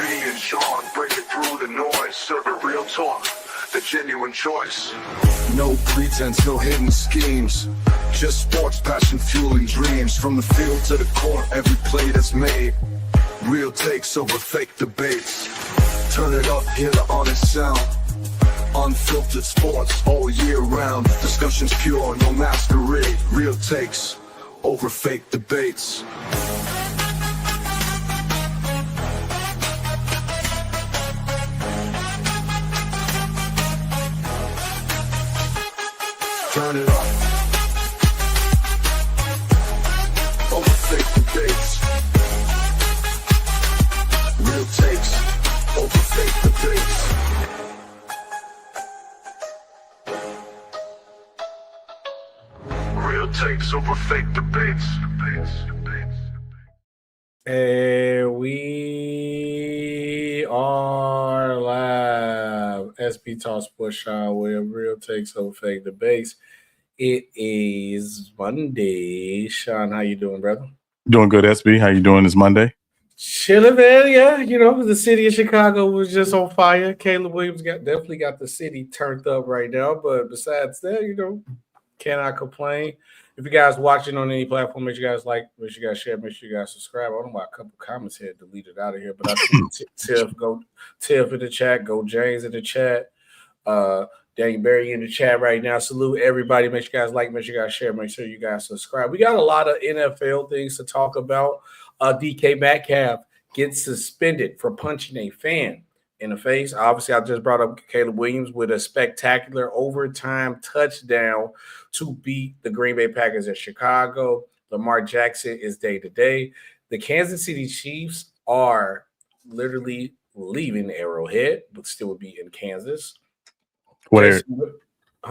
and Sean, breaking through the noise, serving real talk, the genuine choice. No pretense, no hidden schemes, just sports, passion, fueling dreams. From the field to the court, every play that's made. Real takes over fake debates. Turn it up, hear the honest sound. Unfiltered sports all year round. Discussions pure, no masquerade. Real takes over fake debates. Turn it up. Over fake debates. Real takes over fake debates. Real takes over fake debates. And we are live. SP Talk Sports Sean Williams, Real Takes Over Fake Debates. It is Monday. Sean, how you doing, brother? Doing good, SB. How you doing this Monday? Chilling, man. Yeah, you know, the city of Chicago was just on fire. Caleb Williams definitely got the city turned up right now. But besides that, you know, cannot complain. If you guys watching on any platform, make sure you guys like, make sure you guys share, make sure you guys subscribe. I don't know why a couple comments here deleted out of here, but I see Tiff in the chat, go James in the chat, Daniel Berry in the chat right now. Salute everybody. Make sure you guys like, make sure you guys share, make sure you guys subscribe. We got a lot of NFL things to talk about. DK Metcalf gets suspended for punching a fan in the face. Obviously, I just brought up Caleb Williams with a spectacular overtime touchdown to beat the Green Bay Packers in Chicago. Lamar Jackson is day-to-day. The Kansas City Chiefs are literally leaving Arrowhead, but still would be in Kansas. They're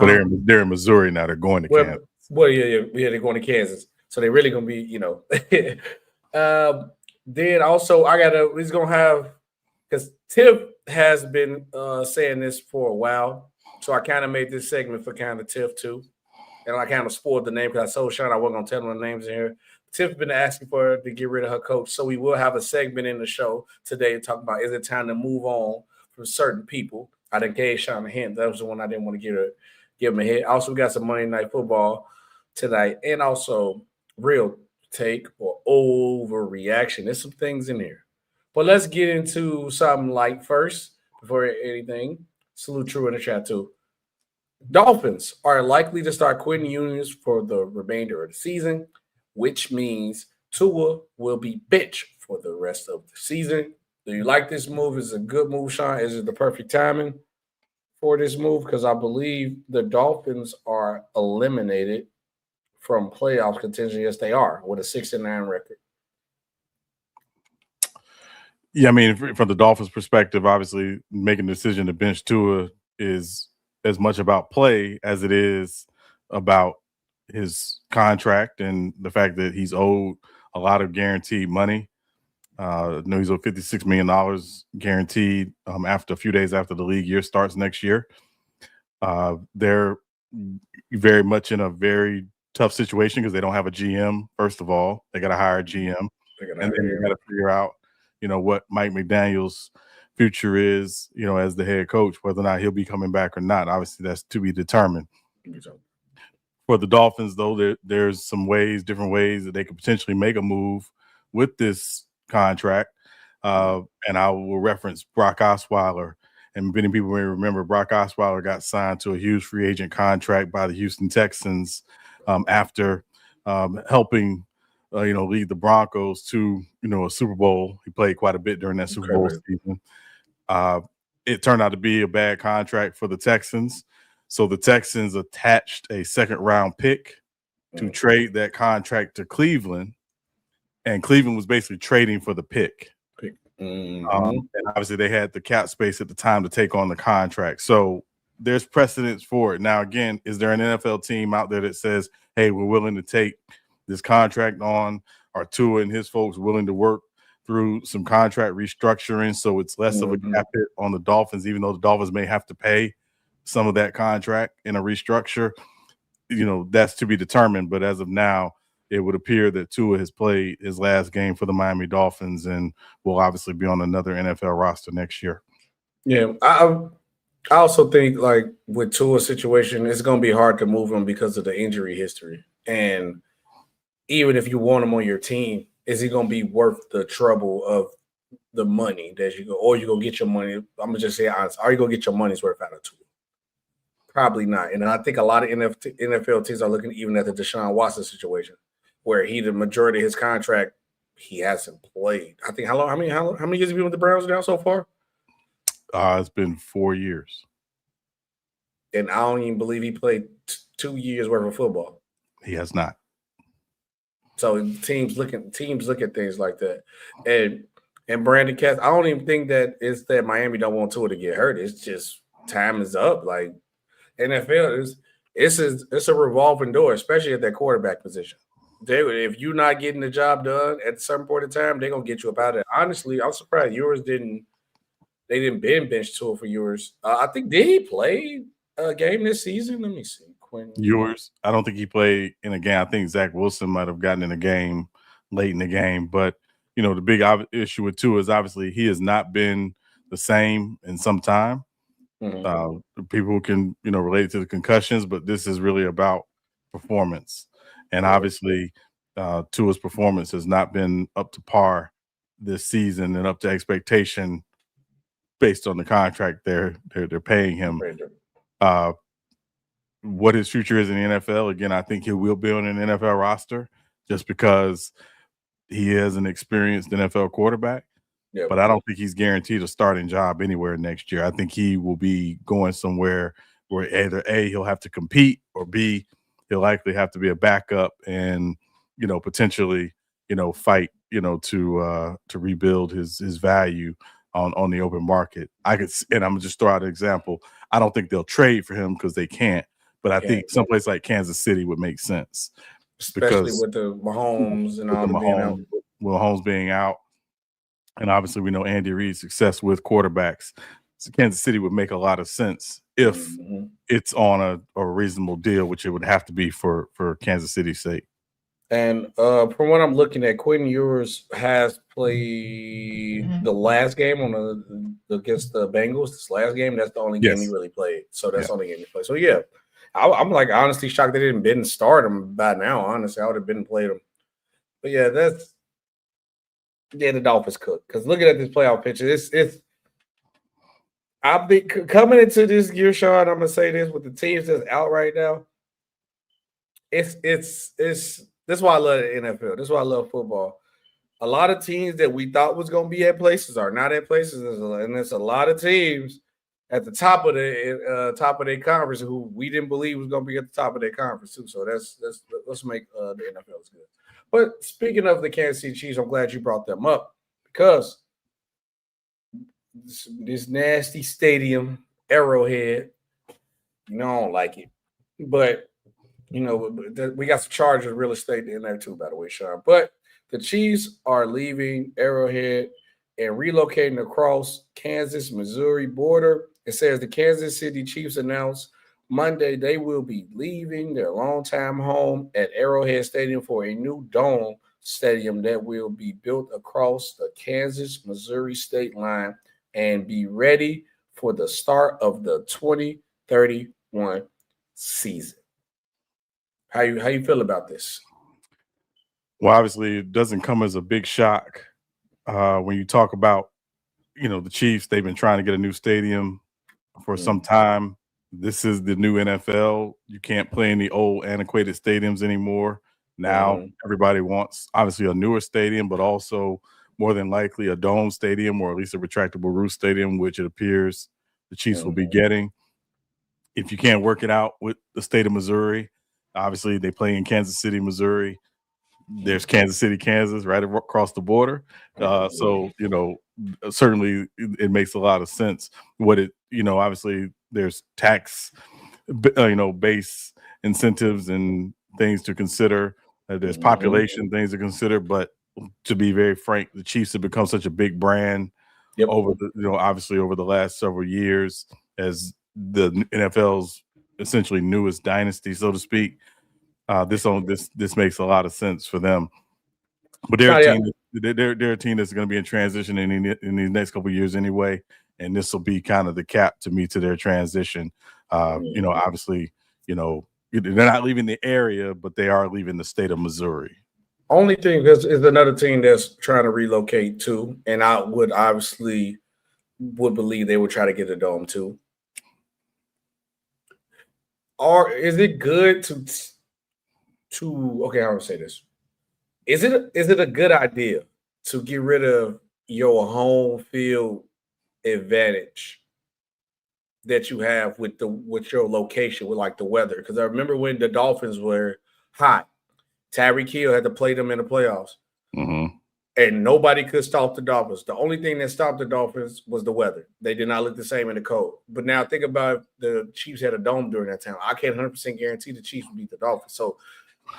in Missouri now. They're going to Kansas. Well, yeah, they're going to Kansas. So they're really going to be, you know. Then also, he's going to have, because Tiff has been saying this for a while, so I kind of made this segment for kind of Tiff too, and I kind of spoiled the name because I told Sean I wasn't going to tell him the names in here. Tiff been asking for her to get rid of her coach, so we will have a segment in the show today to talk about, is it time to move on from certain people? I done gave Sean a hint. That was the one I didn't want to give him a hint. Also, we got some Monday Night Football tonight, and also real take or overreaction. There's some things in here. But let's get into something light first before anything. Salute True in the chat too. Dolphins are likely to start quitting unions for the remainder of the season, which means Tua will be bitch for the rest of the season. Do you like this move? Is it a good move, Sean? Is it the perfect timing for this move? Because I believe the Dolphins are eliminated from playoff contention. Yes, they are, with a 6-9 record. Yeah, I mean, from the Dolphins' perspective, obviously making the decision to bench Tua is as much about play as it is about his contract and the fact that he's owed a lot of guaranteed money. No, he's owed $56 million guaranteed after a few days after the league year starts next year. They're very much in a very tough situation because they don't have a GM. First of all, they got to hire a GM, and then they got to figure out, you know, what Mike McDaniel's future is, you know, as the head coach, whether or not he'll be coming back or not. Obviously, that's to be determined. For the Dolphins, though, there's some different ways that they could potentially make a move with this contract. And I will reference Brock Osweiler. And many people may remember Brock Osweiler got signed to a huge free agent contract by the Houston Texans after helping lead the Broncos to, a Super Bowl. He played quite a bit during that Super Bowl season. It turned out to be a bad contract for the Texans. So the Texans attached a second-round pick to trade that contract to Cleveland. And Cleveland was basically trading for the pick. And obviously they had the cap space at the time to take on the contract. So there's precedence for it. Now, again, is there an NFL team out there that says, hey, we're willing to take this contract on? Are Tua and his folks willing to work through some contract restructuring so it's less of a cap hit on the Dolphins, even though the Dolphins may have to pay some of that contract in a restructure? That's to be determined. But as of now, it would appear that Tua has played his last game for the Miami Dolphins and will obviously be on another NFL roster next year. Yeah, I also think like with Tua's situation, it's going to be hard to move him because of the injury history. And even if you want him on your team, is he going to be worth the trouble of the money that you go, or you go get your money? I'm gonna just say honest. Are you gonna get your money's worth out of Tua? Probably not. And I think a lot of NFL teams are looking even at the Deshaun Watson situation, where the majority of his contract he hasn't played. I think how many years have you been with the Browns now so far? It's been 4 years. And I don't even believe he played 2 years worth of football. He has not. So teams look at things like that. And Brandon Katz, I don't even think that it's that Miami don't want Tua to get hurt. It's just time is up. Like NFL it's a revolving door, especially at that quarterback position. If you're not getting the job done at some point in time, they're gonna get you up out of it. Honestly, I'm surprised yours didn't. They didn't bench Tua for yours. I think did he play a game this season? Let me see. Quinn. Yours, I don't think he played in a game. I think Zach Wilson might have gotten in a game late in the game, but the big issue with Tua is obviously he has not been the same in some time. Mm-hmm. People can relate to the concussions, but this is really about performance, and obviously Tua's performance has not been up to par this season and up to expectation based on the contract they're paying him. What his future is in the NFL, again, I think he will be on an NFL roster just because he is an experienced NFL quarterback. Yep. But I don't think he's guaranteed a starting job anywhere next year. I think he will be going somewhere where either A, he'll have to compete, or B, he'll likely have to be a backup and potentially fight to rebuild his value on the open market. And I'm gonna just throw out an example. I don't think they'll trade for him because they can't. But I think someplace like Kansas City would make sense, especially with the Mahomes and all the being out. Mahomes being out, and obviously we know Andy Reid's success with quarterbacks. So Kansas City would make a lot of sense if it's on a reasonable deal, which it would have to be for Kansas City's sake. And from what I'm looking at, Quentin Ewers has played the last game against the Bengals. This last game, that's the only game he really played. So that's the only game he played. So yeah, I'm like honestly shocked they didn't start him by now. Honestly, I would have been played him. But yeah, the Dolphins cook. Because looking at this playoff picture, I'll be coming into this year, Sean. I'm gonna say this with the teams that's out right now. It's that's why I love the NFL. That's why I love football. A lot of teams that we thought was going to be at places are not at places, and there's a lot of teams at the top of their conference who we didn't believe was going to be at the top of their conference too. So let's make the NFL good. But speaking of the Kansas City Chiefs, I'm glad you brought them up because this nasty stadium, Arrowhead, I don't like it, but. We got some Chargers real estate in there too, by the way, Sean. But the Chiefs are leaving Arrowhead and relocating across Kansas-Missouri border. It says the Kansas City Chiefs announced Monday they will be leaving their longtime home at Arrowhead Stadium for a new dome stadium that will be built across the Kansas-Missouri state line and be ready for the start of the 2031 season. How you feel about this? Well, obviously, it doesn't come as a big shock when you talk about, the Chiefs. They've been trying to get a new stadium for some time. This is the new NFL. You can't play in the old antiquated stadiums anymore. Now everybody wants, obviously, a newer stadium, but also more than likely a dome stadium or at least a retractable roof stadium, which it appears the Chiefs will be getting. If you can't work it out with the state of Missouri, obviously, they play in Kansas City, Missouri. There's Kansas City, Kansas, right across the border. So, certainly it makes a lot of sense. Obviously there's tax, base incentives and things to consider. There's population things to consider. But to be very frank, the Chiefs have become such a big brand over obviously over the last several years as the NFL's essentially newest dynasty, so to speak. This makes a lot of sense for them. But they're a team. They're a team that's going to be in transition in these next couple of years anyway, and this will be kind of the cap to me to their transition. Obviously, they're not leaving the area, but they are leaving the state of Missouri. Only thing is another team that's trying to relocate too, and I would believe they would try to get a dome too. Or is it good to okay, how do I say this? Is it a good idea to get rid of your home field advantage that you have with your location, with like the weather? Because I remember when the Dolphins were hot, Tyreek Hill had to play them in the playoffs, and nobody could stop the Dolphins. The only thing that stopped the Dolphins was the weather. They did not look the same in the cold. But now think about the Chiefs had a dome during that time. I can't 100% guarantee the Chiefs would beat the Dolphins. So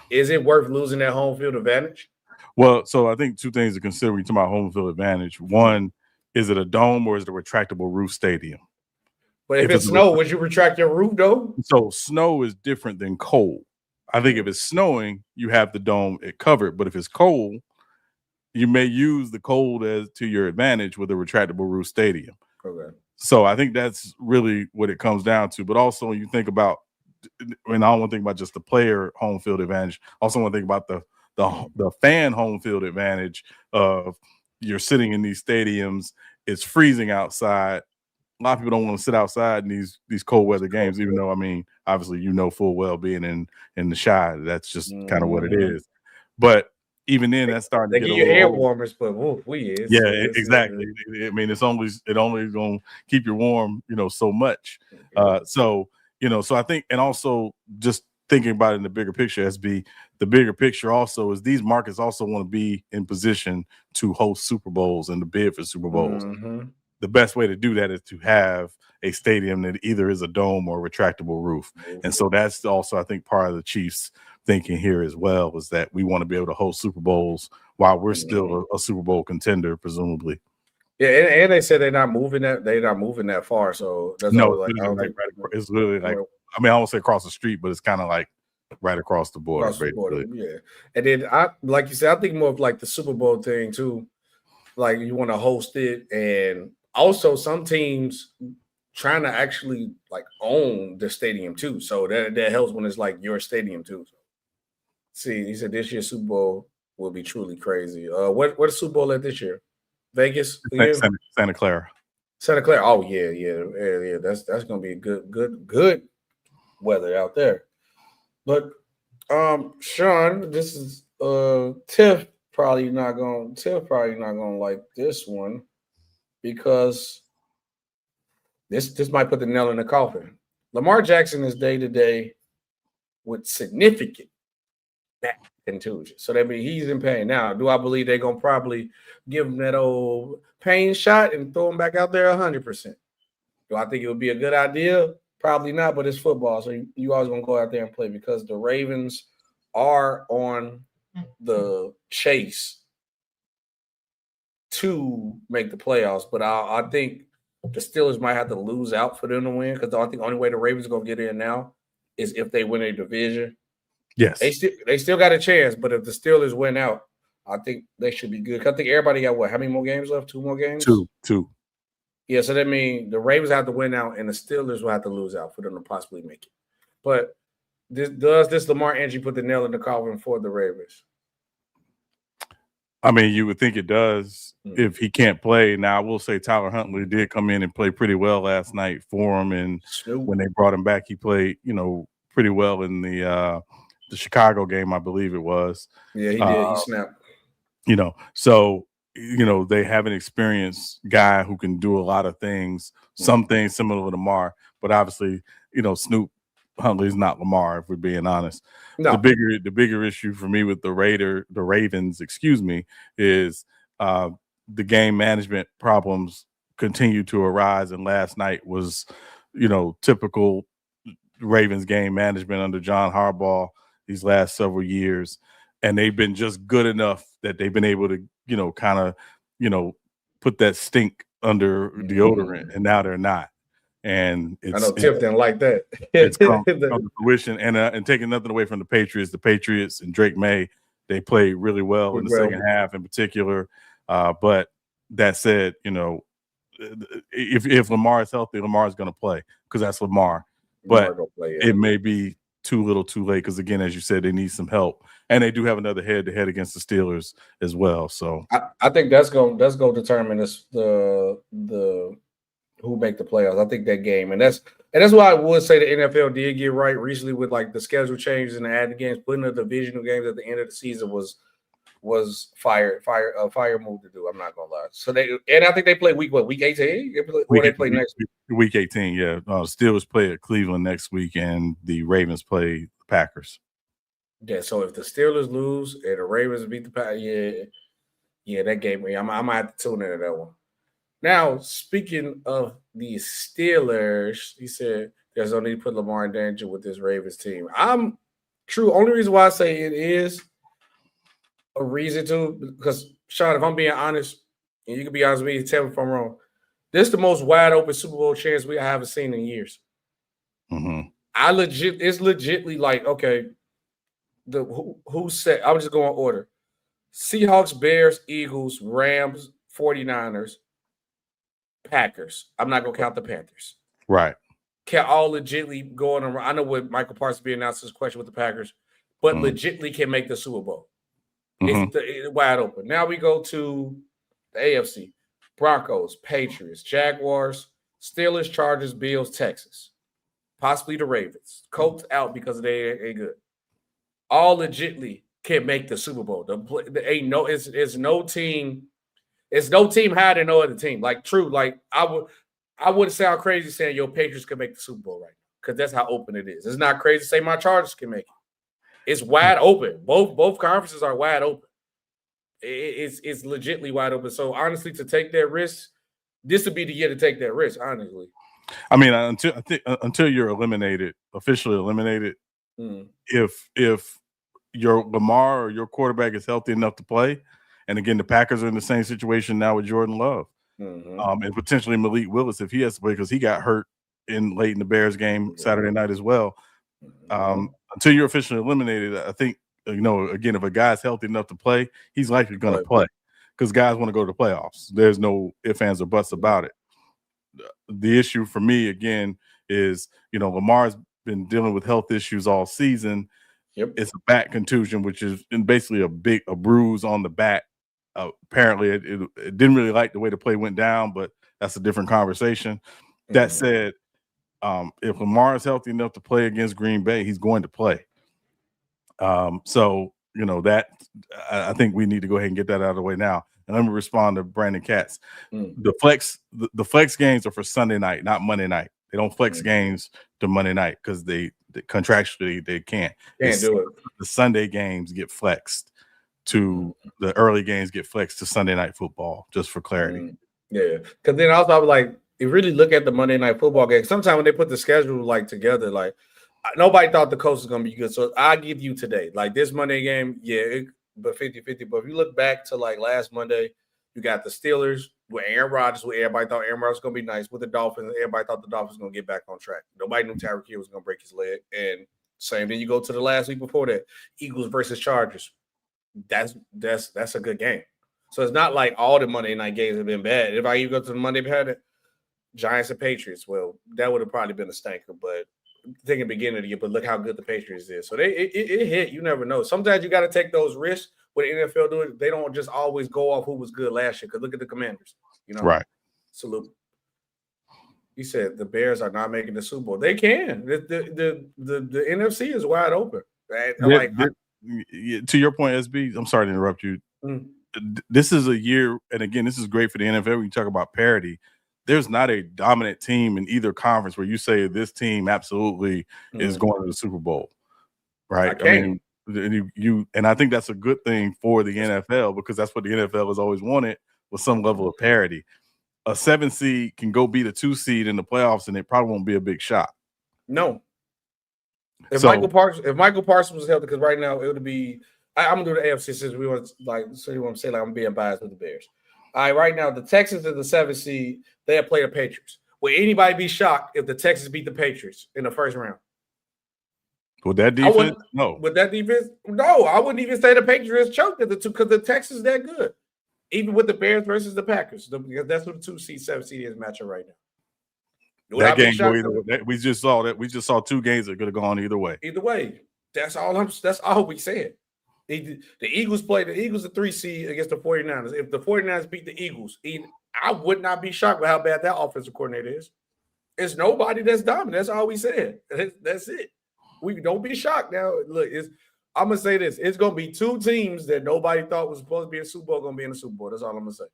is it worth losing that home field advantage? Well, so I think two things to consider when you talk about home field advantage. One, is it a dome or is it a retractable roof stadium? But if it's snow, would you retract your roof though? So snow is different than cold. I think if it's snowing, you have the dome covered. But if it's cold, you may use the cold as to your advantage with a retractable roof stadium. Okay. So I think that's really what it comes down to. But also when you think about, and I don't want to think about just the player home field advantage. I also want to think about the fan home field advantage of you're sitting in these stadiums. It's freezing outside. A lot of people don't want to sit outside in these cold weather games, even though, I mean, obviously, full well being in the Chi, that's just kind of what it is. But even then, that's starting to get a little air warmers, but exactly. I mean, it only going to keep you warm, so much. So I think, and also just thinking about it in the bigger picture, SB, the bigger picture also is these markets also want to be in position to host Super Bowls and to bid for Super Bowls. The best way to do that is to have a stadium that either is a dome or a retractable roof. And so that's also, I think, part of the Chiefs thinking here as well, is that we want to be able to host Super Bowls while we're still a Super Bowl contender, presumably. Yeah, and they said they're not moving that far. So that's it's really like, I mean, I won't say across the street, but it's kind of like right across the border. Yeah. And then like you said, I think more of like the Super Bowl thing too. Like you want to host it, and also some teams trying to actually like own the stadium too. So that helps when it's like your stadium too. See, he said this year's Super Bowl will be truly crazy. What's Super Bowl at this year? Vegas? Santa Clara. Santa Clara. Oh yeah. That's gonna be good weather out there. But Sean, this is Tiff probably not gonna like this one, because this might put the nail in the coffin. Lamar Jackson is day to day with significant back contusion. So that means he's in pain. Now, do I believe they're gonna probably give him that old pain shot and throw him back out there 100%? Do I think it would be a good idea? Probably not, but it's football, so you always gonna go out there and play, because the Ravens are on the chase to make the playoffs. But I think the Steelers might have to lose out for them to win, because I think the only way the Ravens are gonna get in now is if they win a division. Yes, they still got a chance, but if the Steelers win out, I think they should be good. I think everybody got how many more games left? 2 more games? Two. Yeah, so that means the Ravens have to win out, and the Steelers will have to lose out for them to possibly make it. But does this Lamar injury put the nail in the coffin for the Ravens? I mean, you would think it does if he can't play. Now, I will say Tyler Huntley did come in and play pretty well last night for him, and when they brought him back, he played, pretty well in the Chicago game, I believe it was. Yeah, he did. He snapped. So they have an experienced guy who can do a lot of things, some things similar to Lamar, but obviously, Snoop Huntley's not Lamar, if we're being honest. No. The bigger issue for me with the Ravens, is the game management problems continue to arise, and last night was, typical Ravens game management under John Harbaugh these last several years, and they've been just good enough that they've been able to, kind of, put that stink under deodorant, and now they're not. and I know Tiff didn't like that. It's come to fruition, and taking nothing away from the Patriots and Drake May, they played really well in the second half in particular. But that said, if Lamar is healthy, Lamar is going to play because that's Lamar. But it may be too little, too late because, again, as you said, they need some help, and they do have another head-to-head against the Steelers as well. So I think that's going to determine the who make the playoffs. I think that game, and that's why I would say the NFL did get right recently with like the schedule changes and the added games, putting the divisional games at the end of the season was fire move to do. I'm not gonna lie. So I think they play week 18? They play next week. Week 18, yeah. Steelers play at Cleveland next week, and the Ravens play the Packers. Yeah, so if the Steelers lose and the Ravens beat the Packers, yeah, that game, I might have to tune into that one. Now, speaking of the Steelers, he said there's no need to put Lamar in danger with this Ravens team. True. Only reason why I say it is a reason to, because Sean, if I'm being honest, and you can be honest with me, tell me if I'm wrong. This is the most wide open Super Bowl chance we haven't seen in years. Mm-hmm. It's legitly like, okay, who said, I'm just going order. Seahawks, Bears, Eagles, Rams, 49ers, Packers. I'm not going to count the Panthers. Right. Can all legitly go on. I know what Michael Parsons being announced his question with the Packers, but legitly can make the Super Bowl. It's wide open. Now we go to the AFC. Broncos, Patriots, Jaguars, Steelers, Chargers, Bills, Texas. Possibly the Ravens. Colts out because they ain't good. All legitly can make the Super Bowl. It's no team. It's no team higher than no other team. Like true, like I wouldn't sound crazy saying your Patriots can make the Super Bowl right now because that's how open it is. It's not crazy to say my Chargers can make it. It's wide open. Both conferences are wide open. It's legitimately wide open. So honestly, to take that risk, this would be the year to take that risk. Honestly, I mean, until you're officially eliminated, if your Lamar or your quarterback is healthy enough to play, and again, the Packers are in the same situation now with Jordan Love, and potentially Malik Willis if he has to play because he got hurt late in the Bears game Saturday night as well. Until you're officially eliminated, I think, again, if a guy's healthy enough to play, he's likely going to play because guys want to go to the playoffs. There's no ifs, ands, or buts about it. The issue for me, again, is, Lamar's been dealing with health issues all season. Yep. It's a back contusion, which is basically a bruise on the back. Apparently, it didn't really like the way the play went down, but that's a different conversation. That said, if Lamar is healthy enough to play against Green Bay, he's going to play. So that I think we need to go ahead and get that out of the way now. And let me respond to Brandon Katz. The flex games are for Sunday night, not Monday night. They don't flex games to Monday night because they contractually they can't. Can't do it. The Sunday games get flexed to the early games get flexed to Sunday night football, just for clarity. Yeah, because then also I was like, you really look at the Monday night football game. Sometimes when they put the schedule together, nobody thought the Colts was gonna be good. So I give you today, this Monday game, but 50-50. But if you look back to last Monday, you got the Steelers with Aaron Rodgers, where everybody thought Aaron Rodgers was gonna be nice. With the Dolphins, everybody thought the Dolphins were gonna get back on track. Nobody knew Tyreek Hill was gonna break his leg. And same. Then you go to the last week before that, Eagles versus Chargers. That's a good game. So it's not like all the Monday night games have been bad. If I even go to the Monday night, Giants and Patriots, well, that would have probably been a stinker. But thinking beginning of the year, but look how good the Patriots is. So it hit. You never know. Sometimes you got to take those risks. What the NFL do, they don't just always go off who was good last year. Because look at the Commanders. Right. Salute. He said the Bears are not making the Super Bowl. They can. The NFC is wide open. Right? To your point, SB, I'm sorry to interrupt you. This is a year, and again, this is great for the NFL when you talk about parity. There's not a dominant team in either conference where you say this team absolutely is going to the Super Bowl, right? I mean, and I think that's a good thing for the NFL because that's what the NFL has always wanted, with some level of parity. A 7 seed can go beat a 2 seed in the playoffs, and it probably won't be a big shot. No. If Michael Parsons was healthy, because right now it would be. I'm gonna do the AFC since we want you want to say I'm being biased with the Bears. All right, right now the Texans are the 7 seed. They have played the Patriots. Would anybody be shocked if the Texans beat the Patriots in the first round? With that defense, no. With that defense, no. I wouldn't even say the Patriots choked at the two because the Texans that good. Even with the Bears versus the Packers, because that's what the 2 seed, 7 seed is matching right now. That game go either way. We just saw that. We just saw 2 games that could have gone either way. Either way, that's all we said. The Eagles played the Eagles, the 3 seed against the 49ers. If the 49ers beat the Eagles, I would not be shocked with how bad that offensive coordinator is. It's nobody that's dominant. That's all we said. That's it. We don't be shocked now. Look, I'm gonna say this: it's gonna be 2 teams that nobody thought was supposed to be in the Super Bowl gonna be in the Super Bowl. That's all I'm gonna say.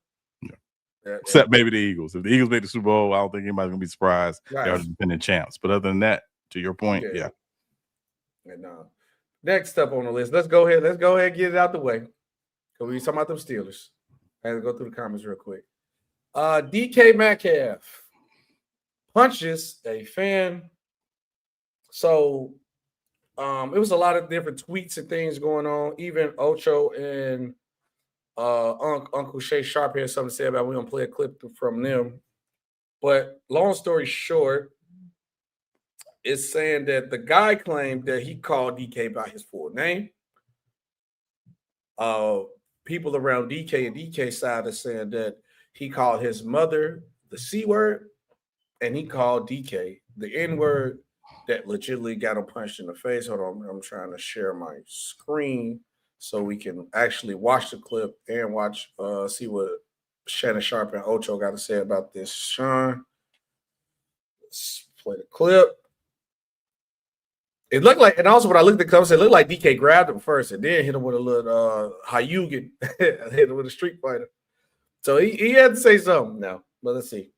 Yeah. Except maybe the Eagles. If the Eagles make the Super Bowl, I don't think anybody's gonna be surprised. Right. They are the defending champs. But other than that, to your point, yeah. And next up on the list, let's go ahead and get it out the way. Because we talking about them Steelers. I had to go through the comments real quick. DK Metcalf punches a fan. So it was a lot of different tweets and things going on. Even Ocho and Uncle Shay Sharp had something to say about it. We're going to play a clip from them. But long story short, it's saying that the guy claimed that he called DK by his full name. People around DK and DK's side are saying that he called his mother the C word, and he called DK the N word that legitimately got him punched in the face. Hold on, I'm trying to share my screen so we can actually watch the clip and see what Shannon Sharp and Ocho got to say about this. Sean, let's play the clip. It looked like, and also when I looked at the comments, it looked like DK grabbed him first and then hit him with a little Hayugen, hit him with a Street Fighter. So he had to say something now, but let's see.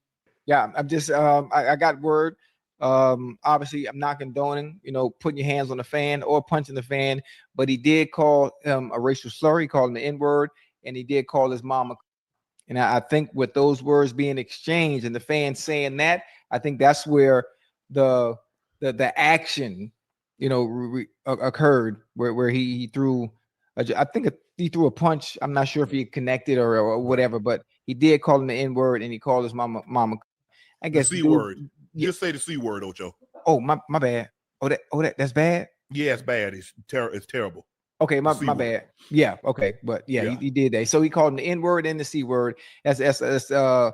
Yeah, I'm just I got word. Obviously, I'm not condoning, putting your hands on the fan or punching the fan, but he did call him a racial slur. He called him the N-word, and he did call his mama. And I think with those words being exchanged and the fan saying that, I think that's where the action, occurred where he threw. I think he threw a punch. I'm not sure if he connected or whatever, but he did call him the N-word, and he called his mama. I guess the C word. Just say the C word, Ocho. Oh, my bad. That's bad. Yeah, it's bad. It's terrible. Okay, my bad. Yeah, okay, but yeah. He did that. So he called him the N-word and the C word. That's a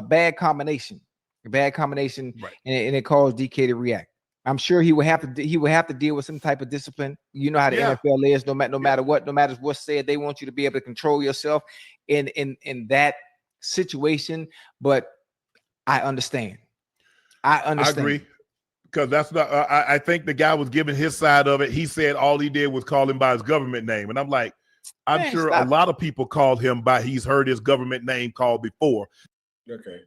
bad combination. A bad combination, right. And it caused DK to react. I'm sure he would have to deal with some type of discipline. You know how the NFL is. No matter what's said, they want you to be able to control yourself in that situation. But I understand. I agree, because that's not. I think the guy was giving his side of it. He said all he did was call him by his government name, and I'm like, I'm sure a lot of people called him by. He's heard his government name called before. Okay,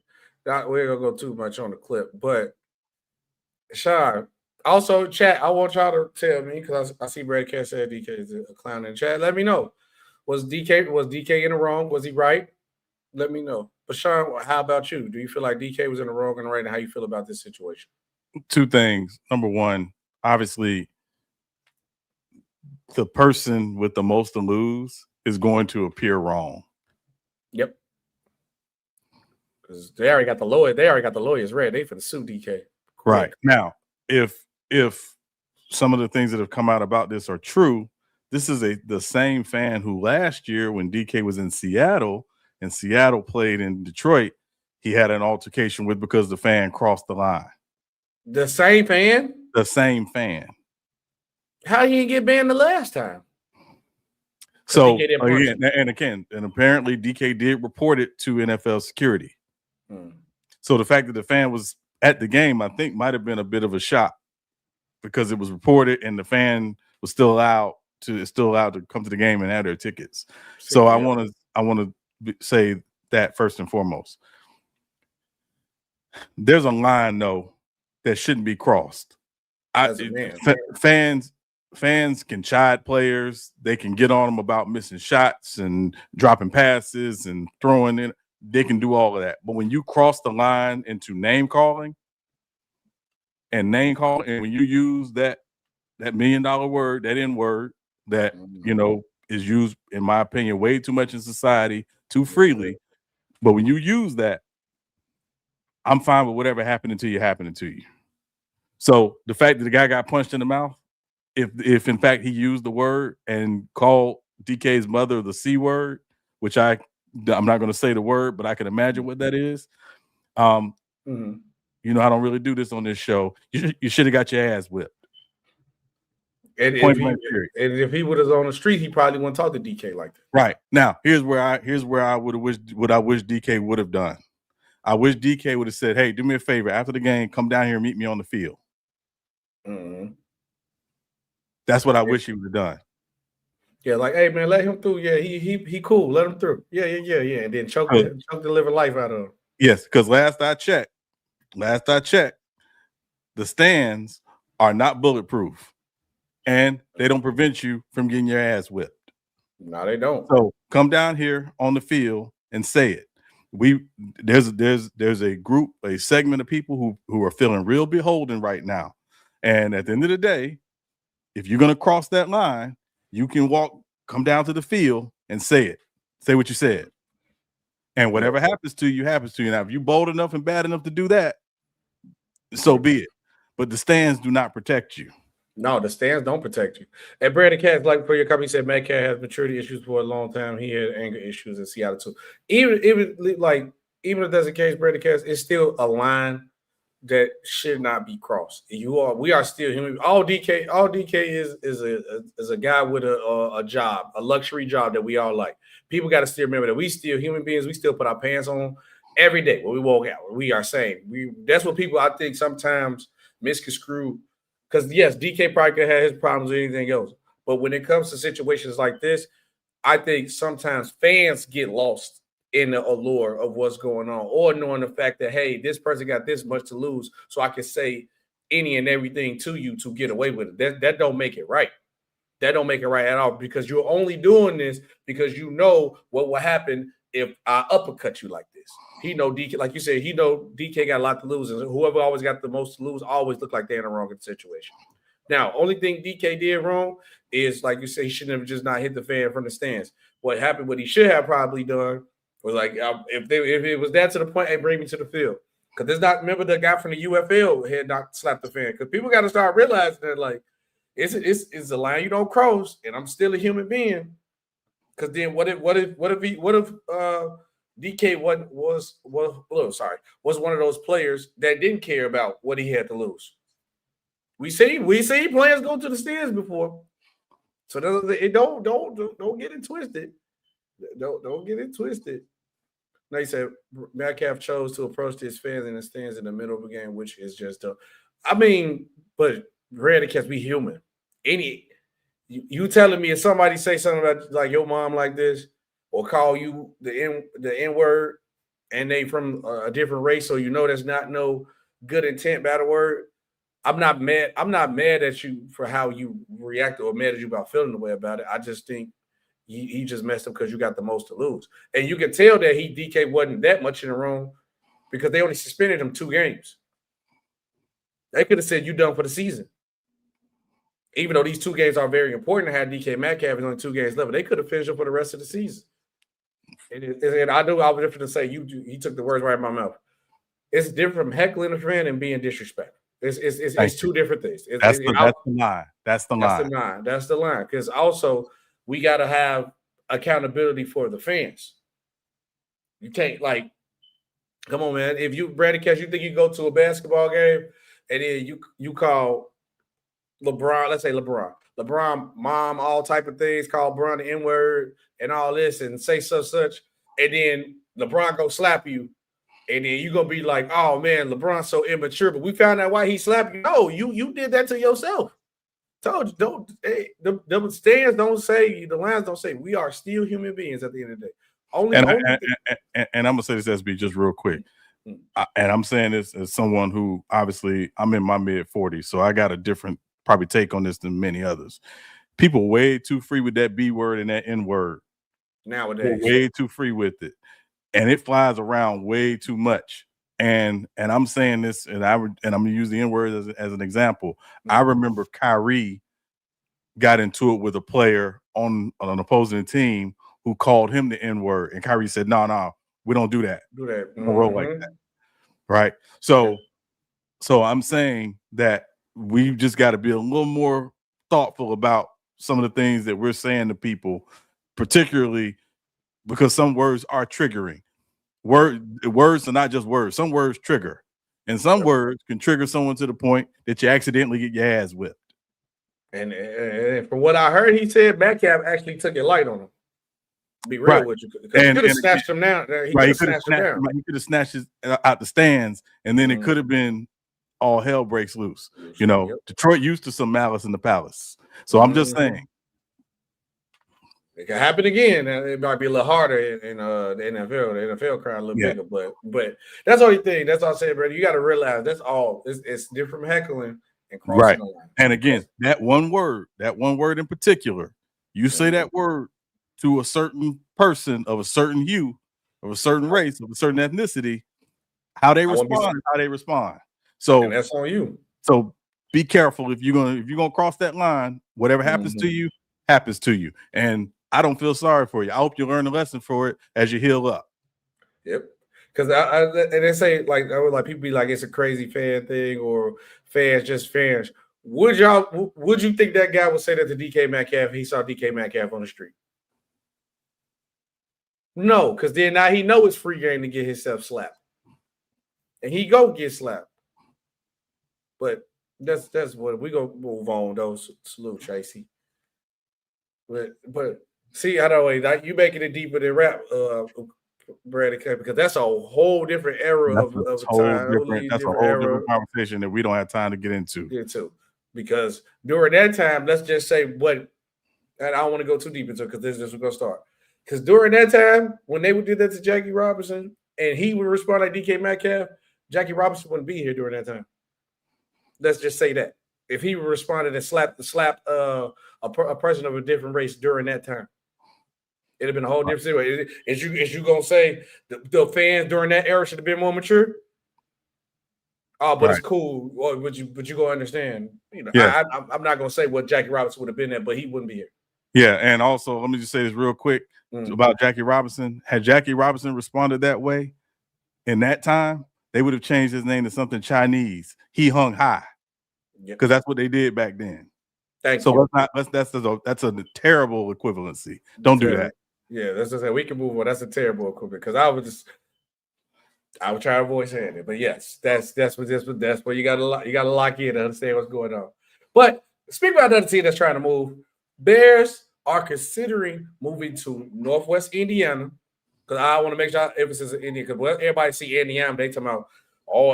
we're gonna go too much on the clip, but Sean, also chat. I want y'all to tell me, because I see Brad Cass said DK is a clown in the chat. Let me know. Was DK in the wrong? Was he right? Let me know. But Sean, how about you? Do you feel like DK was in the wrong and right? And how you feel about this situation? 2 things. Number one, obviously, the person with the most to lose is going to appear wrong. Yep. Because they already got the lawyer. They already got the lawyers ready. They finna sue DK. Right. Now, if some of the things that have come out about this are true, this is the same fan who last year when DK was in Seattle and Seattle played in Detroit, he had an altercation with because the fan crossed the line. The same fan? The same fan. How he didn't get banned the last time? So again, apparently DK did report it to NFL security. So the fact that the fan was at the game, I think, might have been a bit of a shock because it was reported and the fan was still allowed to come to the game and have their tickets. So I want to say that first and foremost. There's a line though that shouldn't be crossed. Fans can chide players. They can get on them about missing shots and dropping passes and throwing in. They can do all of that. But when you cross the line into name calling, and when you use that $1 million word, that N word, that is used, in my opinion, way too much in society, too freely. But when you use that, I'm fine with whatever happening to you. So the fact that the guy got punched in the mouth, if in fact he used the word and called DK's mother the C word, which I'm not going to say the word, but I can imagine what that is. You know, I don't really do this on this show. You should have got your ass whipped. And if he would have on the street, he probably wouldn't talk to DK like that. Right. Now, here's where I would have wished what I wish DK would have done. I wish DK would have said, "Hey, do me a favor. After the game, come down here and meet me on the field." That's what I wish he would have done. Yeah, like, hey man, let him through. Yeah, he cool. Let him through. Yeah. And then choke the liver life out of him. Yes, because last I checked, the stands are not bulletproof, and they don't prevent you from getting your ass whipped. No, they don't. So come down here on the field and say it. There's a group, a segment of people who are feeling real beholden right now. And at the end of the day, if you're gonna cross that line, you can come down to the field and say it. Say what you said. And whatever happens to you, happens to you. Now, if you're bold enough and bad enough to do that, so be it. But the stands do not protect you. No, the stands don't protect you. And Brandon Cass, like for your company, said Metcalf has maturity issues for a long time. He had anger issues in Seattle too. Even if that's the case, Brandon Cass, it's still a line that should not be crossed. We are still human. All DK is a guy with a job, a luxury job that we all like. People got to still remember that we still human beings. We still put our pants on every day when we walk out. We are same. That's what people I think sometimes misconstrue. Because yes, DK probably could have his problems or anything else. But when it comes to situations like this, I think sometimes fans get lost in the allure of what's going on, or knowing the fact that, hey, this person got this much to lose, so I can say any and everything to you to get away with it. That don't make it right. That don't make it right at all, because you're only doing this because you know what will happen if I uppercut you like this. He know DK, like you said, he know DK got a lot to lose, and whoever always got the most to lose always look like they're in the wrong situation. Now, only thing DK did wrong is, like you say, he shouldn't have just not hit the fan from the stands. What happened, what he should have probably done was like, if it was that to the point, hey, bring me to the field. Because there's not, remember the guy from the UFL had not slapped the fan. Because people got to start realizing that, like, it's a line you don't cross, and I'm still a human being. Because then what if DK was one of those players that didn't care about what he had to lose? We see players go to the stands before, so don't get it twisted. Don't get it twisted. Now you said Metcalf chose to approach his fans in the stands in the middle of a game, which is just but Brandon Cass, we human. You telling me if somebody say something about like your mom like this, or call you the N word, and they from a different race, so you know that's not no good intent by the word. I'm not mad. I'm not mad at you for how you reacted, or mad at you about feeling the way about it. I just think he just messed up because you got the most to lose, and you can tell that DK wasn't that much in the room because they only suspended him 2 games. They could have said you done for the season. Even though these 2 games are very important to have DK Metcalf is only 2 games left, they could have finished him for the rest of the season. And I knew I was different to say he took the words right out of my mouth. It's different from heckling a friend and being disrespectful. It's 2 different things. That's the line. That's the line. That's the line. Because also we got to have accountability for the fans. You can't come on, man. If you, Brandon Cass, you think you go to a basketball game and then you call LeBron, let's say LeBron mom, all type of things, call LeBron the N-word and all this, and say such, and then LeBron go slap you, and then you gonna be like, oh man, LeBron's so immature, but we found out why he slapped you. No, you did that to yourself. Told you, don't. Hey, the stands don't say, the lines don't say, we are still human beings at the end of the day. And I'm gonna say this, SB, just real quick. And I'm saying this as someone who, obviously, I'm in my mid-40s, so I got a different probably take on this than many others. People way too free with that B word and that N word nowadays. They're way too free with it, and it flies around way too much. And I'm saying this, and I'm gonna use the N word as an example. Mm-hmm. I remember Kyrie got into it with a player on an opposing team who called him the N word, and Kyrie said, "No, we don't do that. Do that. Mm-hmm. Roll like that." right? So I'm saying that we've just got to be a little more thoughtful about some of the things that we're saying to people, particularly because some words are triggering. Words are not just words. Some words trigger, and some words can trigger someone to the point that you accidentally get your ass whipped. And from what I heard, he said Metcalf actually took it light on him. Be real with you, because he could have snatched him down. He could have snatched him down. He could have snatched his out the stands, and then it could have been all hell breaks loose. You know, Detroit used to some malice in the palace. So I'm just saying. It can happen again. It might be a little harder in the NFL. The NFL crowd a little bigger, but that's the only thing. That's all I'm saying, brother. You got to realize that's all. It's different heckling and crossing the line. And again, that one word in particular, you say that word to a certain person of a certain hue, of a certain race, of a certain ethnicity, how they respond. So and that's on you. So be careful if you're gonna cross that line. Whatever happens to you, happens to you. And I don't feel sorry for you. I hope you learn a lesson for it as you heal up. Yep. Because and they say like people be like it's a crazy fan thing or fans just fans. Would you think that guy would say that to DK Metcalf if he saw DK Metcalf on the street? No, because then now he know it's free game to get himself slapped, and he go get slapped. But that's what we gonna move on. Those salute Tracy. But see, I know like, you making it deeper than rap, Brandon, because that's a whole different era of time. That's a whole different conversation that we don't have time to get into. Because during that time, let's just say what, and I don't want to go too deep into it because this is just gonna start. Because during that time, when they would do that to Jackie Robinson and he would respond like DK Metcalf, Jackie Robinson wouldn't be here during that time. Let's just say that. If he responded and slapped a person of a different race during that time, it'd have been a whole different situation. Is you gonna say the fans during that era should have been more mature? Oh, but it's cool. Well, but you gonna understand? You know, I'm not gonna say what Jackie Robinson would have been there, but he wouldn't be here. Yeah, and also let me just say this real quick about Jackie Robinson. Had Jackie Robinson responded that way in that time, they would have changed his name to something Chinese. He hung high, because that's what they did back then. That's a terrible equivalency. Don't do that. Yeah, that's just we can move on. That's a terrible equivalent because I would try to avoid saying it, but yes, that's what you gotta lock in to understand what's going on. But speaking about another team that's trying to move, Bears are considering moving to Northwest Indiana, because I want to make sure emphasis in Indiana, because everybody see Indiana, they talking about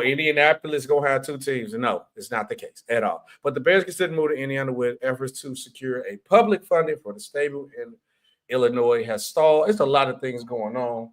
Indianapolis gonna have two teams. And no, it's not the case at all. But the Bears consider moving to Indiana with efforts to secure a public funding for the stable in Illinois has stalled. It's a lot of things going on.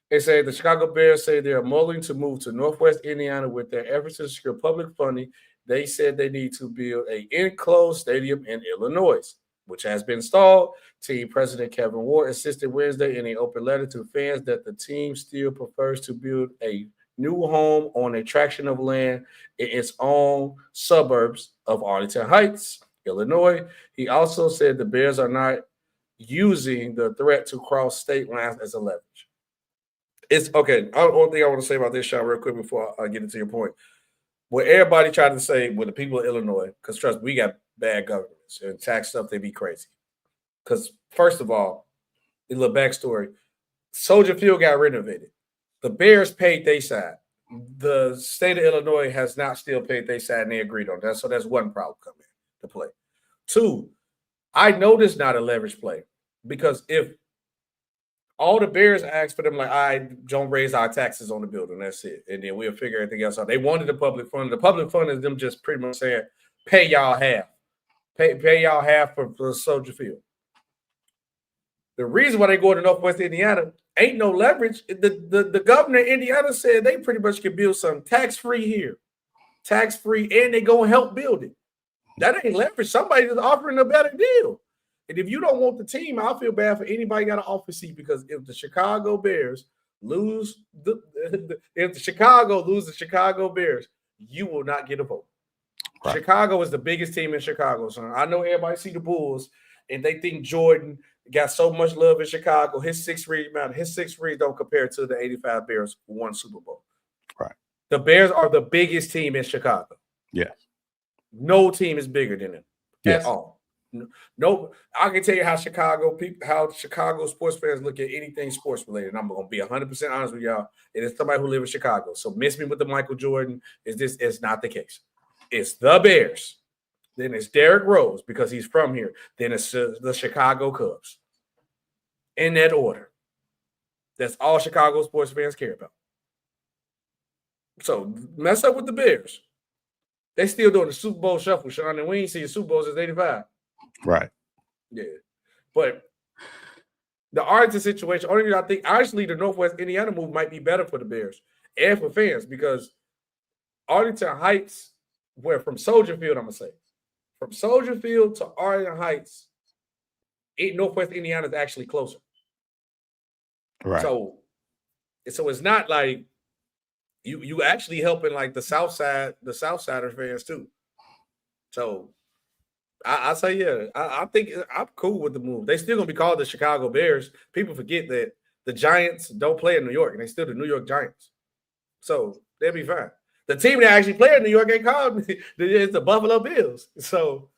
They say the Chicago Bears say they are mulling to move to Northwest Indiana with their efforts to secure public funding. They said they need to build an enclosed stadium in Illinois, which has been stalled. Team president Kevin Ward insisted Wednesday in an open letter to fans that the team still prefers to build a new home on a tract of land in its own suburbs of Arlington Heights, Illinois. He also said the Bears are not using the threat to cross state lines as a leverage. It's okay. One thing I want to say about this, Sean, real quick before I get into your point. What everybody tried to say with the people of Illinois, because trust me, we got bad governments and tax stuff, they be crazy. Because first of all, a little backstory, Soldier Field got renovated. The Bears paid their side. The state of Illinois has not still paid their side, and they agreed on that. So that's one problem coming to play. Two, I know this is not a leverage play, because if all the Bears asked for them, like, I don't raise our taxes on the building, that's it, and then we'll figure everything else out. They wanted the public fund. The public fund is them just pretty much saying, pay y'all half. Pay y'all half for Soldier Field. The reason why they go to Northwest Indiana ain't no leverage. The governor of Indiana said they pretty much can build something tax-free here. Tax-free, and they go and help build it. That ain't leverage. Somebody's offering a better deal. And if you don't want the team, I'll feel bad for anybody got an office seat, because if the Chicago Bears lose if the Chicago lose the Chicago Bears, you will not get a vote. Right. Chicago is the biggest team in Chicago, son. I know everybody see the Bulls and they think Jordan got so much love in Chicago. His 6 rings don't compare to the 85 Bears who won Super Bowl. Right. The Bears are the biggest team in Chicago. Yes. No team is bigger than them Yes. at all. No, I can tell you how Chicago sports fans look at anything sports related. And I'm going to be 100% honest with y'all. It is somebody who lives in Chicago. So miss me with the Michael Jordan. It's not the case. It's the Bears. Then it's Derrick Rose because he's from here. Then it's the Chicago Cubs. In that order. That's all Chicago sports fans care about. So mess up with the Bears. They still doing the Super Bowl shuffle, Sean, and we ain't seen Super Bowl since '85. Right. Yeah. But the Arlington situation, only reason I think actually the Northwest Indiana move might be better for the Bears and for fans because Arlington Heights, where from Soldier Field, I'm gonna say, from Soldier Field to Arlington Heights, Northwest Indiana is actually closer. Right. So it's not like you actually helping like the South Sider fans too. So I say yeah, I think I'm cool with the move. They still gonna be called the Chicago Bears. People forget that the Giants don't play in New York, and they still the New York Giants. So they'll be fine. The team that actually play in New York ain't called it's the Buffalo Bills. So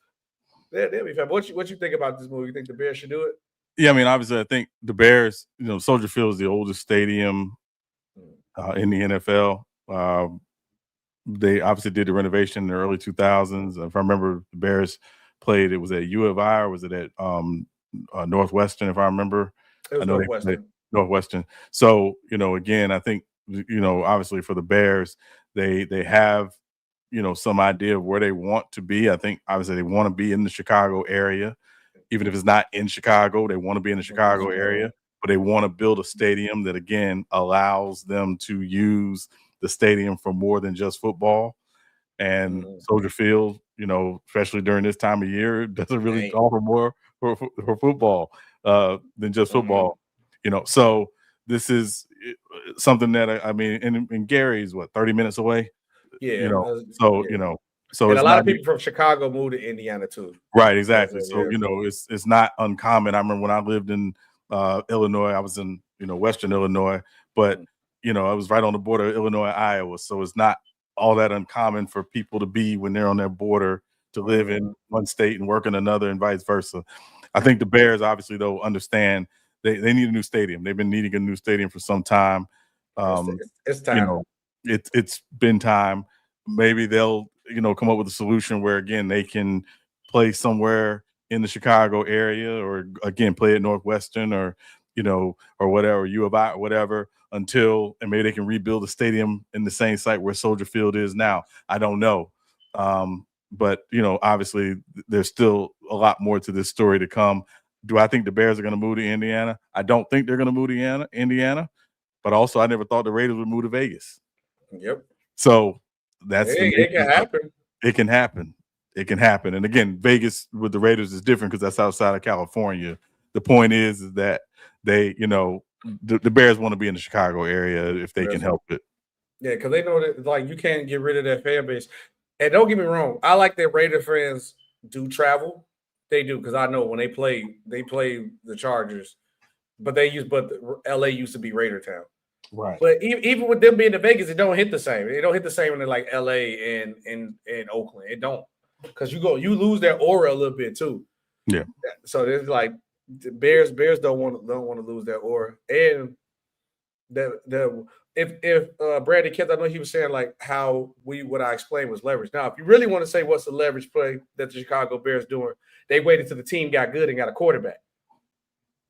they'll be fine. What you think about this move? You think the Bears should do it? Yeah, I mean, obviously, I think the Bears, Soldier Field is the oldest stadium in the NFL. They obviously did the renovation in the early 2000s. If I remember, the Bears played, it was at U of I or was it at Northwestern, if I remember? It was Northwestern. Northwestern. So, again, I think, obviously for the Bears, they have, some idea of where they want to be. I think, obviously, they want to be in the Chicago area. Even if it's not in Chicago, they want to be in the Chicago area, but they want to build a stadium that, again, allows them to use the stadium for more than just football. And Soldier Field, especially during this time of year, doesn't really offer more for football than just football. So this is something that I mean, and Gary's 30 minutes away. Yeah. So and a lot of people from Chicago moved to Indiana too. Right, exactly. So it's not uncommon. I remember when I lived in Illinois, I was in Western Illinois, but I was right on the border of Illinois, Iowa. So it's not all that uncommon for people to be when they're on that border to live in one state and work in another, and vice versa. I think the Bears obviously though understand they need a new stadium. They've been needing a new stadium for some time. It's time. It's been time. Maybe they'll come up with a solution where again they can play somewhere in the Chicago area, or again play at Northwestern or or whatever, U of I or whatever, and maybe they can rebuild the stadium in the same site where Soldier Field is now. I don't know. But obviously there's still a lot more to this story to come. Do I think the Bears are going to move to Indiana? I don't think they're going to move to Indiana, but also I never thought the Raiders would move to Vegas. Yep. So that's it can happen. It can happen. It can happen. And again, Vegas with the Raiders is different because that's outside of California. The point is that they, the Bears want to be in the Chicago area if they can help it. Yeah, because they know that you can't get rid of that fan base. And don't get me wrong, I like that Raider fans do travel. They do, because I know when they play the Chargers, but LA used to be Raider town. Right. But even with them being in Vegas, it don't hit the same. It don't hit the same when they're like LA and Oakland. It don't, because you lose that aura a little bit too. Yeah. So there's like the Bears don't want to lose that aura. And if Brandon Kemp, I know he was saying like what I explained was leverage. Now, if you really want to say what's the leverage play that the Chicago Bears doing, they waited till the team got good and got a quarterback.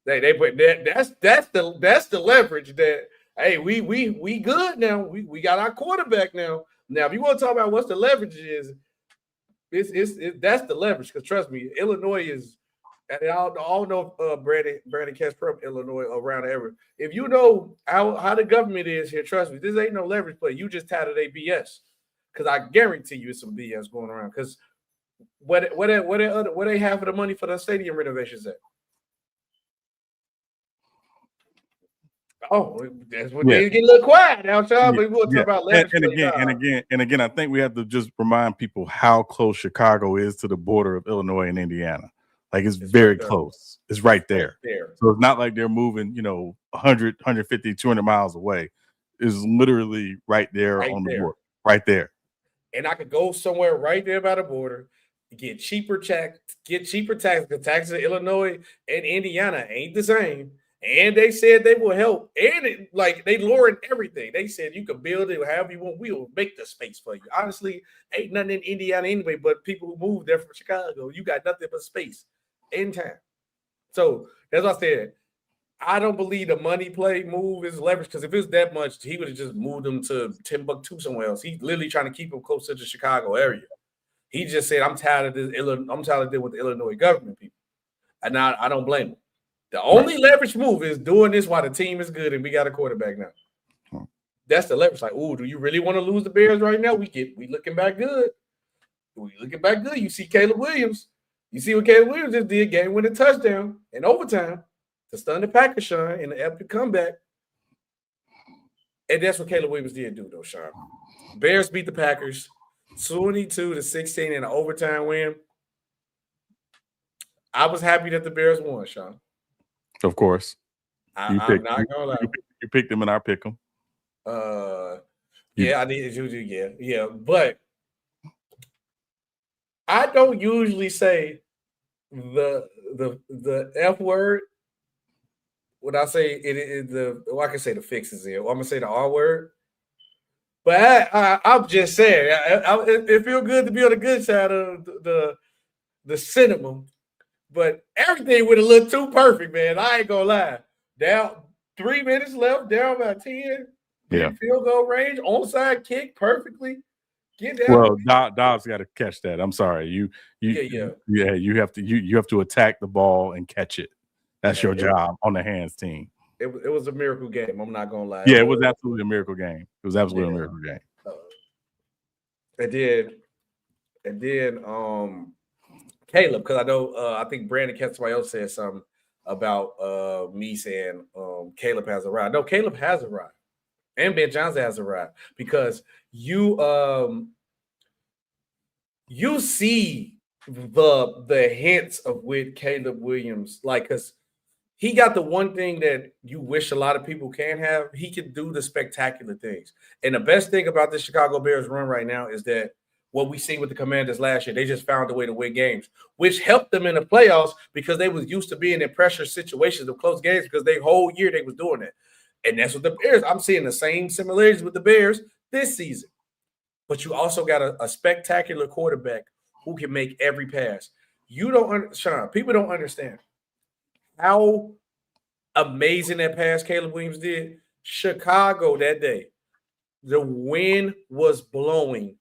They put that's the leverage that. Hey, we good now. We got our quarterback now. Now, if you want to talk about what's the leverage is, that's the leverage. Because trust me, Illinois is. I don't know if Brandon Kemp from Illinois around ever. If you know how the government is here, trust me, this ain't no leverage play. You just touted a BS. Because I guarantee you, it's some BS going around. Because where they have for the money for the stadium renovations at? Oh, that's what they get a little quiet now, Sean. But we'll talk about leverage. And again, I think we have to just remind people how close Chicago is to the border of Illinois and Indiana. Like it's very close. It's right there. So it's not like they're moving, 100, 150, 200 miles away. is literally right there on the board, right there. And I could go somewhere right there by the border, get cheaper tax, because taxes in Illinois and Indiana ain't the same. And they said they will help. And they lowered everything. They said you can build it however you want. We will make the space for you. Honestly, ain't nothing in Indiana anyway, but people who moved there from Chicago, you got nothing but space in town. So that's what I said. I don't believe the money play move is leverage, because if it was that much, he would have just moved them to Timbuktu somewhere else. He's literally trying to keep them close to the Chicago area. He just said, I'm tired of this. I'm tired of dealing with the Illinois government people. And I don't blame him. The only leverage move is doing this while the team is good and we got a quarterback now. That's the leverage. Like, do you really want to lose the Bears right now? We looking back good. You see Caleb Williams. You see what Caleb Williams just did, game-winning touchdown in overtime to stun the Packers, Sean, in the epic comeback. And that's what Caleb Williams did do, though, Sean. Bears beat the Packers 22-16 in an overtime win. I was happy that the Bears won, Sean. Of course. I'm not gonna lie. You picked them and I pick them. I needed you to, yeah. But I don't usually say the F word when I say I can say the fix is here. I'm gonna say the R word. But I'm just saying, it feels good to be on the good side of the cinema. But everything would have looked too perfect, man. I ain't gonna lie. Down 3 minutes left, down by 10. Yeah. Field goal range, onside kick perfectly. Get down. Well, Dobbs got to catch that. I'm sorry. You have to attack the ball and catch it. That's your job on the hands team. It was a miracle game. I'm not gonna lie. Yeah, it was absolutely a miracle game. It was absolutely a miracle game. And then Caleb, because I know I think Brandon somebody else said something about me saying Caleb has arrived. No, Caleb has arrived. And Ben Johnson has arrived, because you see the hints of with Caleb Williams, because he got the one thing that you wish a lot of people can have. He can do the spectacular things. And the best thing about the Chicago Bears run right now is that what we seen with the Commanders last year, they just found a way to win games, which helped them in the playoffs because they was used to being in pressure situations of close games, because they whole year they was doing that. And that's what the Bears, I'm seeing the same similarities with the Bears this season. But you also got a spectacular quarterback who can make every pass. Sean, people don't understand how amazing that pass Caleb Williams did. Chicago that day, the wind was blowing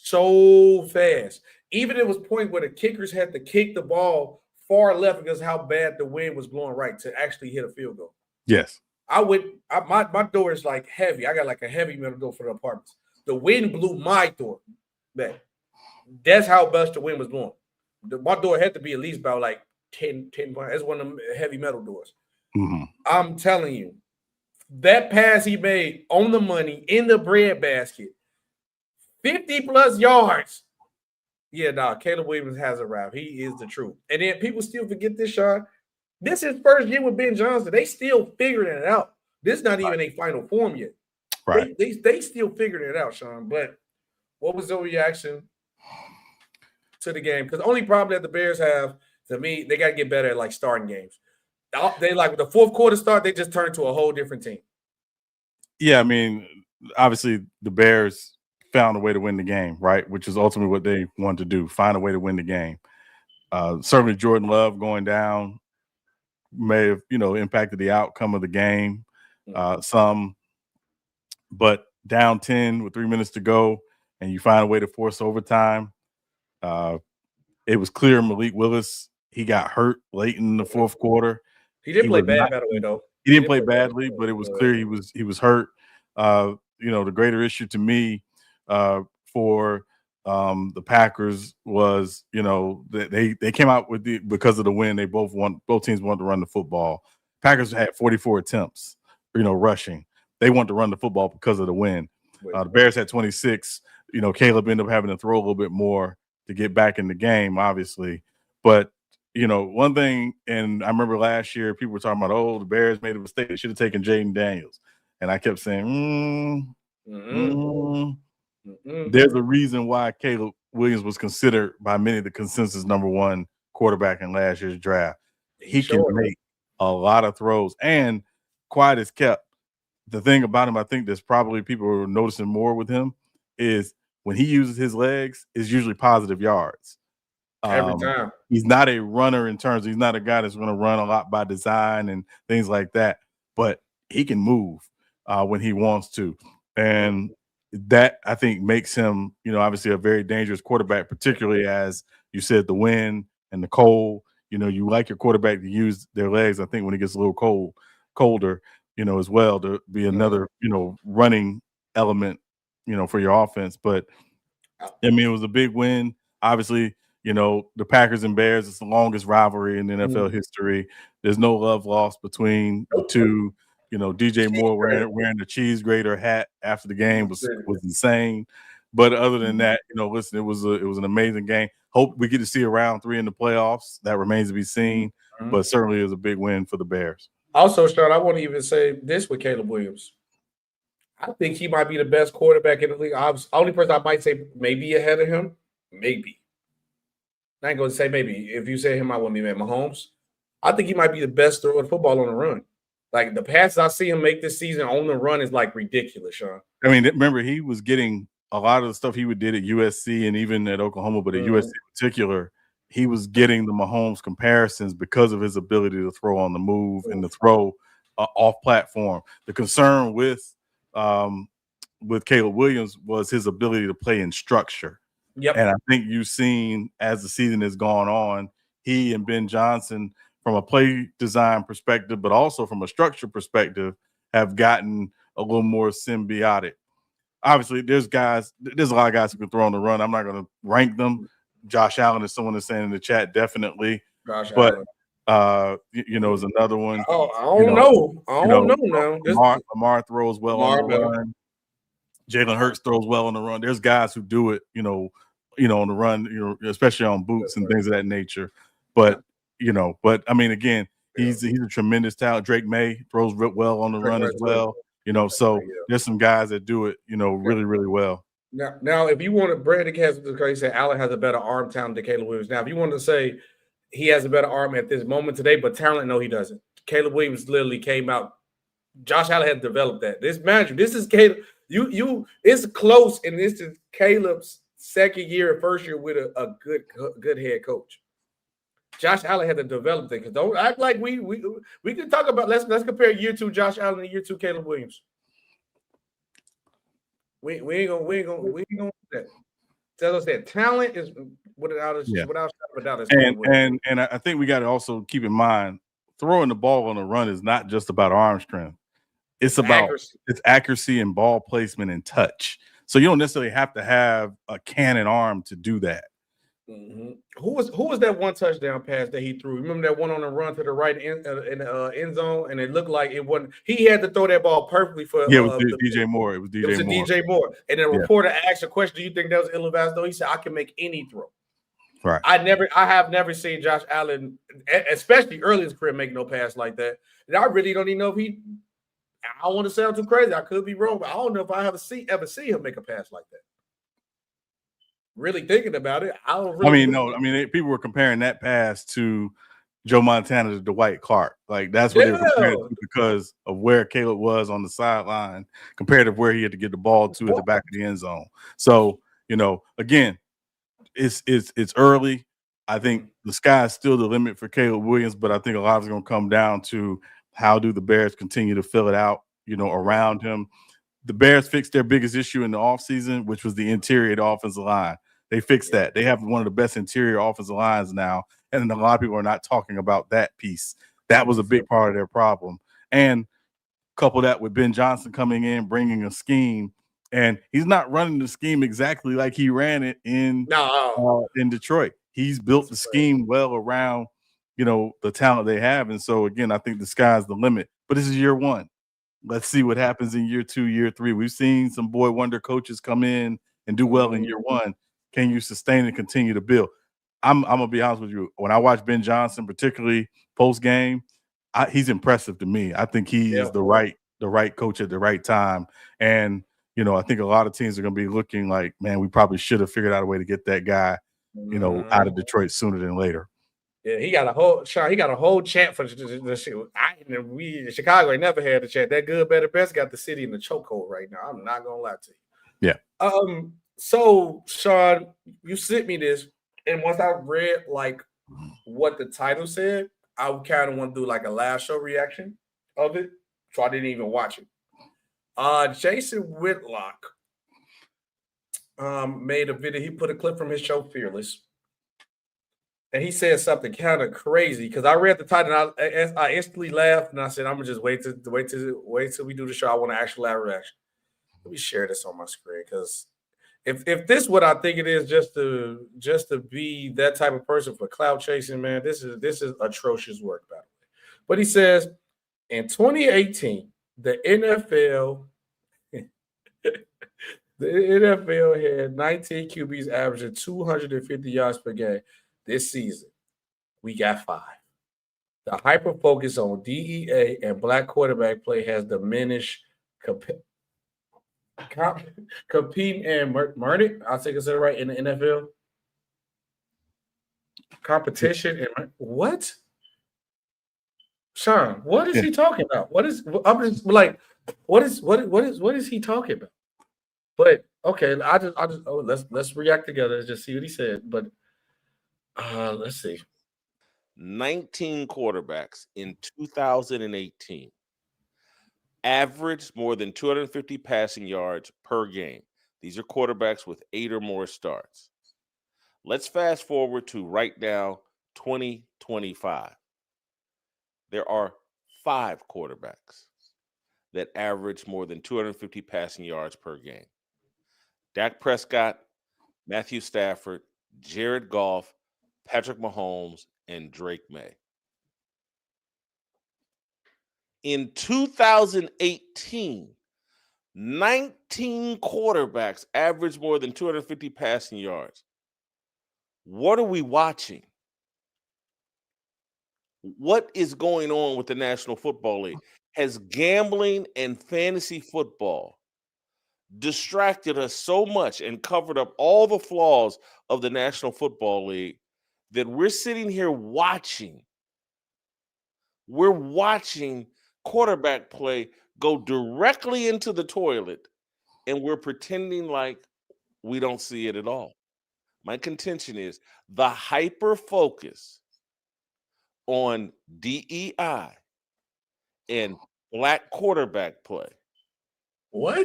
so fast. Even it was point where the kickers had to kick the ball far left because how bad the wind was blowing right to actually hit a field goal. Yes. My door is heavy. I got a heavy metal door for the apartments. The wind blew my door back. That's how much the wind was blowing. My door had to be at least about 10 points. That's one of them heavy metal doors. Mm-hmm. I'm telling you, that pass he made on the money in the breadbasket, 50+ yards. Yeah, Caleb Williams has arrived. He is the truth. And then people still forget this, Sean. This is first year with Ben Johnson. They still figuring it out. This is not even a final form yet. Right. They still figuring it out, Sean. But what was your reaction to the game? Because the only problem that the Bears have, to me, they got to get better at starting games. They with the fourth quarter start, they just turn to a whole different team. Yeah, I mean, obviously the Bears found a way to win the game, right? Which is ultimately what they wanted to do, find a way to win the game. Certainly Jordan Love going down may have, impacted the outcome of the game some, but down 10 with 3 minutes to go and you find a way to force overtime. It was clear Malik Willis, he got hurt late in the fourth quarter. He didn't play bad, by the way, though. He didn't play badly, but it was clear he was hurt. The greater issue to me for the Packers was, that they came out with because of the win. They both teams wanted to run the football. Packers had 44 attempts, rushing. They wanted to run the football because of the win. The Bears had 26. Caleb ended up having to throw a little bit more to get back in the game, obviously. But one thing, and I remember last year people were talking about, the Bears made a mistake. They should have taken Jaden Daniels. and I kept saying, there's a reason why Caleb Williams was considered by many the consensus number one quarterback in last year's draft. He can make a lot of throws, and quiet as kept. The thing about him, I think there's probably people who are noticing more with him is when he uses his legs, is usually positive yards. Every time. He's not a runner in terms of he's not a guy that's going to run a lot by design and things like that, but he can move when he wants to. And that I think makes him, obviously a very dangerous quarterback, particularly as you said, the wind and the cold. You like your quarterback to use their legs. I think when it gets a little colder, as well, to be another, running element, for your offense. But I mean, it was a big win. Obviously, the Packers and Bears, it's the longest rivalry in NFL history. There's no love lost between the two. DJ Moore wearing the cheese grater hat after the game was insane. But other than that, listen, it was an amazing game. Hope we get to see a round 3 in the playoffs. That remains to be seen. But certainly it was a big win for the Bears. Also, Sean, I want to even say this with Caleb Williams. I think he might be the best quarterback in the league. Only person I might say maybe ahead of him, maybe. I ain't going to say maybe. If you say him, I wouldn't be mad. Mahomes. I think he might be the best thrower of football on the run. Like the passes I see him make this season on the run is like ridiculous, Sean. I mean, remember he was getting a lot of the stuff he did at USC and even at Oklahoma, but at USC in particular, he was getting the Mahomes comparisons because of his ability to throw on the move and to throw off platform. The concern with Caleb Williams was his ability to play in structure. Yep. And I think you've seen as the season has gone on, he and Ben Johnson, from a play design perspective, but also from a structure perspective, have gotten a little more symbiotic. Obviously, there's a lot of guys who can throw on the run. I'm not going to rank them. Josh Allen is someone that's saying in the chat, definitely. Allen. Is another one. Oh, I don't know. I don't know now. Lamar throws well on the run. Jalen Hurts throws well on the run. There's guys who do it, on the run, especially on boots and things of that nature. But I mean, again, he's a tremendous talent. Drake May throws well on the run as well. So there's some guys that do it, really, really well. Now, if you want to, Brandon has, because he said Allen has a better arm talent than Caleb Williams. Now, if you want to say he has a better arm at this moment today, but talent, no, he doesn't. Caleb Williams literally came out. Josh Allen had developed that. This is Caleb. It's close, and this is Caleb's second year, first year with a good head coach. Josh Allen had to develop it. Because don't act like we can talk about. Let's compare year 2 Josh Allen and year 2 Caleb Williams. We ain't gonna do that. Tell us that talent is without and I think we got to also keep in mind throwing the ball on the run is not just about arm strength. It's about accuracy and ball placement and touch. So you don't necessarily have to have a cannon arm to do that. Mm-hmm. Who was that one touchdown pass that he threw? Remember that one on the run to the right in the end zone, and it looked like it wasn't. He had to throw that ball perfectly for. Yeah, it was DJ Moore. It was DJ Moore. And then a reporter asked a question: "Do you think that was ill-advised?" Though he said, "I can make any throw." Right. I have never seen Josh Allen, especially early in his career, make no pass like that. And I really don't even know if he. I don't want to sound too crazy. I could be wrong, but I don't know if I ever see him make a pass like that. Really thinking about it, I don't really. People were comparing that pass to Joe Montana to Dwight Clark. Like that's what they were comparing to because of where Caleb was on the sideline compared to where he had to get the ball to at the back of the end zone. So, again, it's early. I think the sky is still the limit for Caleb Williams, but I think a lot of it's going to come down to how do the Bears continue to fill it out, around him. The Bears fixed their biggest issue in the offseason, which was the interior of the offensive line. They fixed that. They have one of the best interior offensive lines now, and a lot of people are not talking about that piece. That was a big part of their problem. And couple that with Ben Johnson coming in, bringing a scheme, and he's not running the scheme exactly like he ran it in Detroit. He's built the scheme well around, the talent they have. And so, again, I think the sky's the limit. But this is year 1. Let's see what happens in year 2, year 3. We've seen some boy wonder coaches come in and do well in year 1. Can you sustain and continue to build? I'm gonna be honest with you. When I watch Ben Johnson, particularly post game, he's impressive to me. I think he is the right the right coach at the right time. And, you know, I think a lot of teams are going to be looking like, man, we probably should have figured out a way to get that guy, you know, out of Detroit sooner than later. Yeah, he got a whole chant for the shit. We in Chicago ain't never had a chant. That good, better, best got the city in the chokehold right now. I'm not gonna lie to you. Yeah. So Sean, you sent me this, and once I read like what the title said, I kind of want to do like a live show reaction of it. So I didn't even watch it. Jason Whitlock made a video. He put a clip from his show Fearless. And he said something kind of crazy because I read the title and I instantly laughed and I said, I'm gonna just wait till we do the show. I want to actually live reaction. Let me share this on my screen because if this what I think it is, just to be that type of person for cloud chasing, man, this is atrocious work, by the way. But he says in 2018, the NFL had 19 QBs averaging 250 yards per game. This season, we got 5. The hyper focus on DEA and black quarterback play has diminished competing and Murnick, I'll take it right in the NFL. Competition and what? Sean, what is he talking about? What is I'm just like, what is he talking about? But okay, I just let's react together and just see what he said. But let's see. 19 quarterbacks in 2018 averaged more than 250 passing yards per game. These are quarterbacks with 8 or more starts. Let's fast forward to right now, 2025. There are 5 quarterbacks that average more than 250 passing yards per game. Dak Prescott, Matthew Stafford, Jared Goff, Patrick Mahomes, and Drake May. In 2018, 19 quarterbacks averaged more than 250 passing yards. What are we watching? What is going on with the National Football League? Has gambling and fantasy football distracted us so much and covered up all the flaws of the National Football League that we're sitting here watching? We're watching quarterback play go directly into the toilet, and we're pretending like we don't see it at all. My contention is the hyper focus on DEI and black quarterback play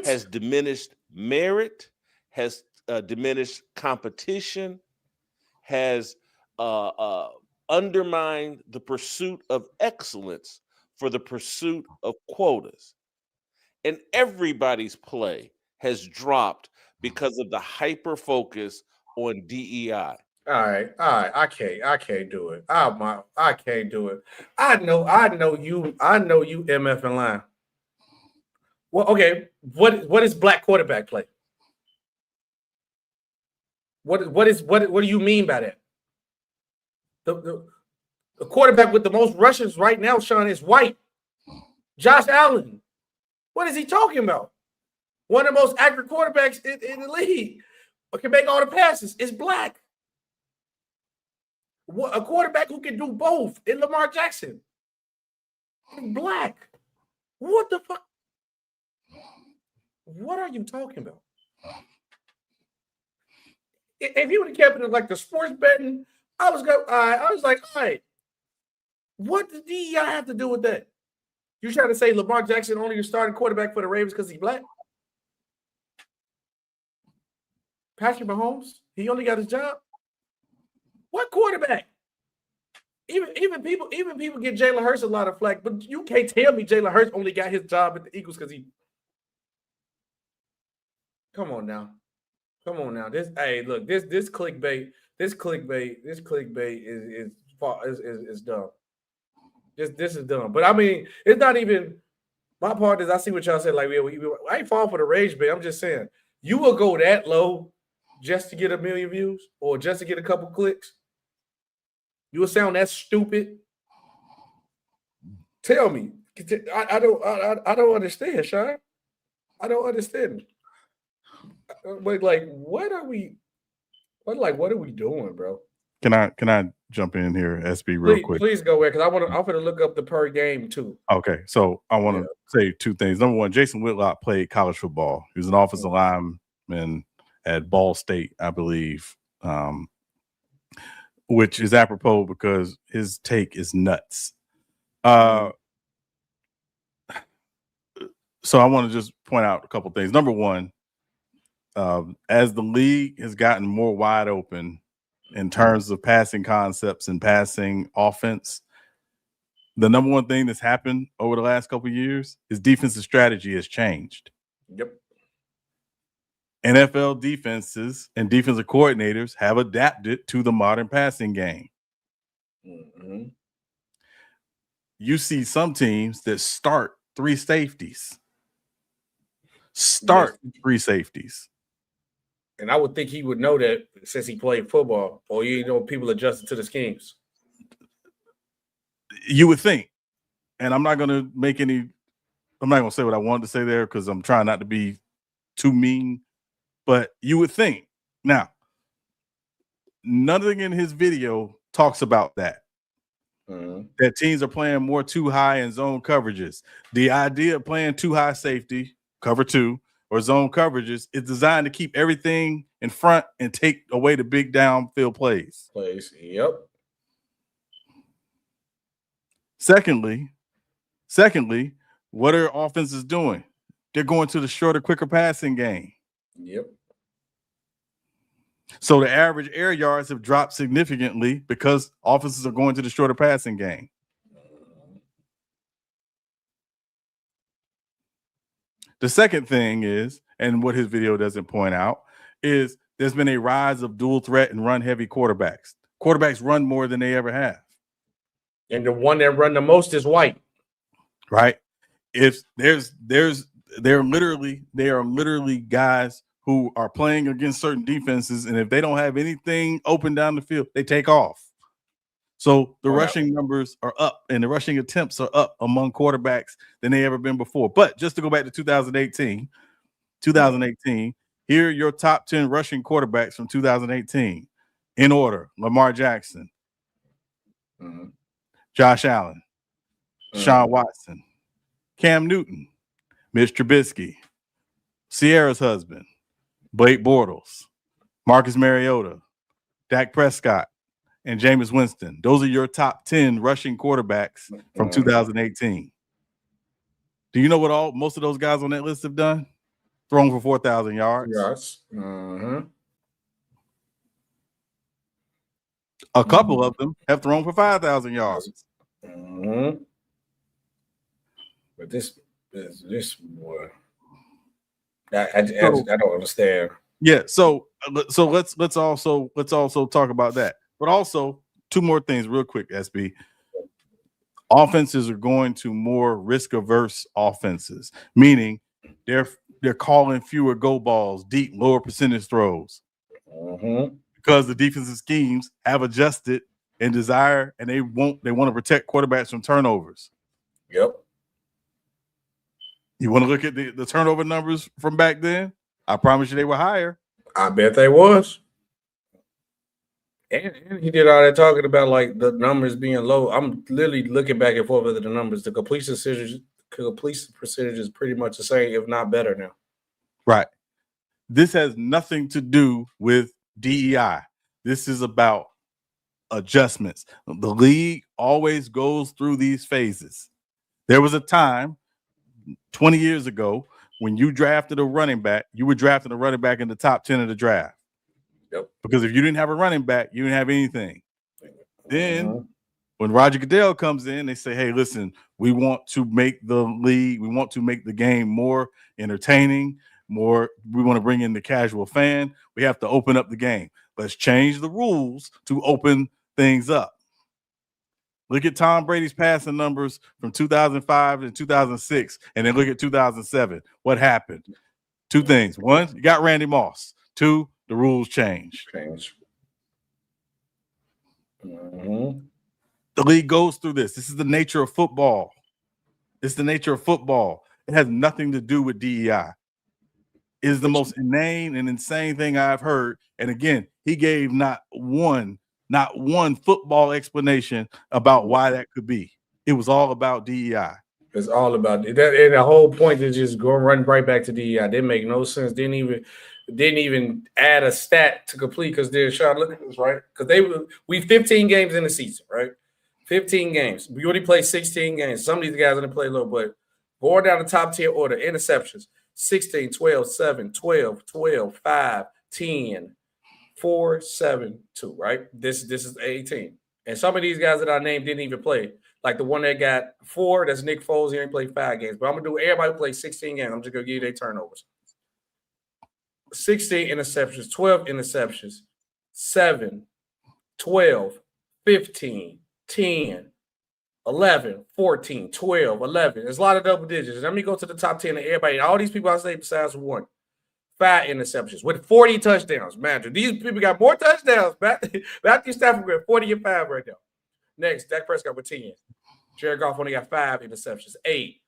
has diminished merit, has diminished competition, has undermined the pursuit of excellence for the pursuit of quotas. And everybody's play has dropped because of the hyper focus on DEI. All right. I can't do it. I can't do it. I know you MF in line. Well, okay. What is black quarterback play? What do you mean by that? The quarterback with the most rushes right now, Sean, is white. Josh Allen. What is he talking about? One of the most accurate quarterbacks in the league. Can make all the passes. Is black. A quarterback who can do both in Lamar Jackson. Black. What the fuck? What are you talking about? If you would have kept it like the sports betting, I was like, all right. What does DEI have to do with that? You trying to say Lamar Jackson only your starting quarterback for the Ravens because he's black? Patrick Mahomes, he only got his job. What quarterback? Even people get Jalen Hurts a lot of flack, but you can't tell me Jalen Hurts only got his job at the Eagles because he. Come on now. This clickbait. This clickbait is dumb. This is dumb. But I mean, it's not even my part. Is I see what y'all said. Like, I ain't falling for the rage bait. I'm just saying you will go that low just to get 1 million views or just to get a couple clicks. You will sound that stupid. Tell me, I don't understand, Sean. I don't understand. But like, what are we doing, bro? Can I jump in here, SB, real quick? Please go ahead, because I'm gonna look up the per game too. Okay, so I want to say two things. Number one, Jason Whitlock played college football. He was an offensive lineman at Ball State, I believe, which is apropos because his take is nuts. So I want to just point out a couple things. Number one, as the league has gotten more wide open in terms of passing concepts and passing offense, the number one thing that's happened over the last couple of years is defensive strategy has changed. Yep. NFL defenses and defensive coordinators have adapted to the modern passing game. Mm-hmm. You see some teams that start three safeties. Three safeties. And I would think he would know that since he played football, or people adjusted to the schemes. You would think. And I'm not going to say what I wanted to say there because I'm trying not to be too mean, but you would think. Now, nothing in his video talks about that. That teams are playing more too high in zone coverages. The idea of playing too high safety, cover two, or zone coverages is designed to keep everything in front and take away the big downfield plays. Yep. Secondly, what are offenses doing? They're going to the shorter, quicker passing game. Yep. So the average air yards have dropped significantly because offenses are going to the shorter passing game. The second thing is, and what his video doesn't point out, is there's been a rise of dual threat and run heavy quarterbacks. Quarterbacks run more than they ever have. And the one that run the most is White. Right? If they are literally guys who are playing against certain defenses, and if they don't have anything open down the field, they take off. So the rushing numbers are up, and the rushing attempts are up among quarterbacks than they ever been before. But just to go back to 2018, here are your top 10 rushing quarterbacks from 2018 in order: Lamar Jackson, Josh Allen, Sean Watson, Cam Newton, Mitch Trubisky, Sierra's husband, Blake Bortles, Marcus Mariota, Dak Prescott, and Jameis Winston. Those are your top 10 rushing quarterbacks from 2018. Do you know what most of those guys on that list have done? Thrown for 4,000 yards. Yes. A couple of them have thrown for 5,000 yards. But this boy, I don't understand. Yeah, so let's also talk about that. But also, two more things real quick, SB. Offenses are going to more risk-averse offenses, meaning they're calling fewer go balls, deep, lower percentage throws. Because the defensive schemes have adjusted and they want to protect quarterbacks from turnovers. Yep. You want to look at the turnover numbers from back then? I promise you they were higher. I bet they was. And he did all that talking about like the numbers being low. I'm literally looking back and forth with the numbers. The completion percentage is pretty much the same, if not better now. Right. This has nothing to do with DEI. This is about adjustments. The league always goes through these phases. There was a time 20 years ago when you drafted a running back, you were drafting a running back in the top 10 of the draft. Yep. Because if you didn't have a running back, you didn't have anything. Then when Roger Goodell comes in, they say, hey, listen, we want to make the game more entertaining, we want to bring in the casual fan. We have to open up the game. Let's change the rules to open things up. Look at Tom Brady's passing numbers from 2005 to 2006, and then look at 2007. What happened? Two things. One, you got Randy Moss. Two, the rules changed. The league goes through this. This is the nature of football. It's the nature of football. It has nothing to do with DEI. It is the most inane and insane thing I've heard. And again, he gave not one football explanation about why that could be. It was all about DEI. It's all about that, and the whole point is just go run right back to DEI. Didn't make no sense. Didn't even add a stat to complete because they're trying to look at this, right? Because we 15 games in the season, right? 15 games. We already played 16 games. Some of these guys only play a little, but going down the top tier order, interceptions 16, 12, 7, 12, 12, 5, 10, 4, 7, 2, right? This is 18. And some of these guys that I named didn't even play. Like the one that got 4, that's Nick Foles. He ain't played 5 games. But I'm going to do everybody who played 16 games. I'm just going to give you their turnovers. 16 interceptions, 12 interceptions, 7, 12, 15, 10, 11, 14, 12, 11. There's a lot of double digits. Let me go to the top 10 of everybody. All these people I say besides one. 5 interceptions with 40 touchdowns. Man, these people got more touchdowns. Matthew Stafford with 40 and 5 right now. Next, Dak Prescott with 10. Jared Goff only got 5 interceptions. 8,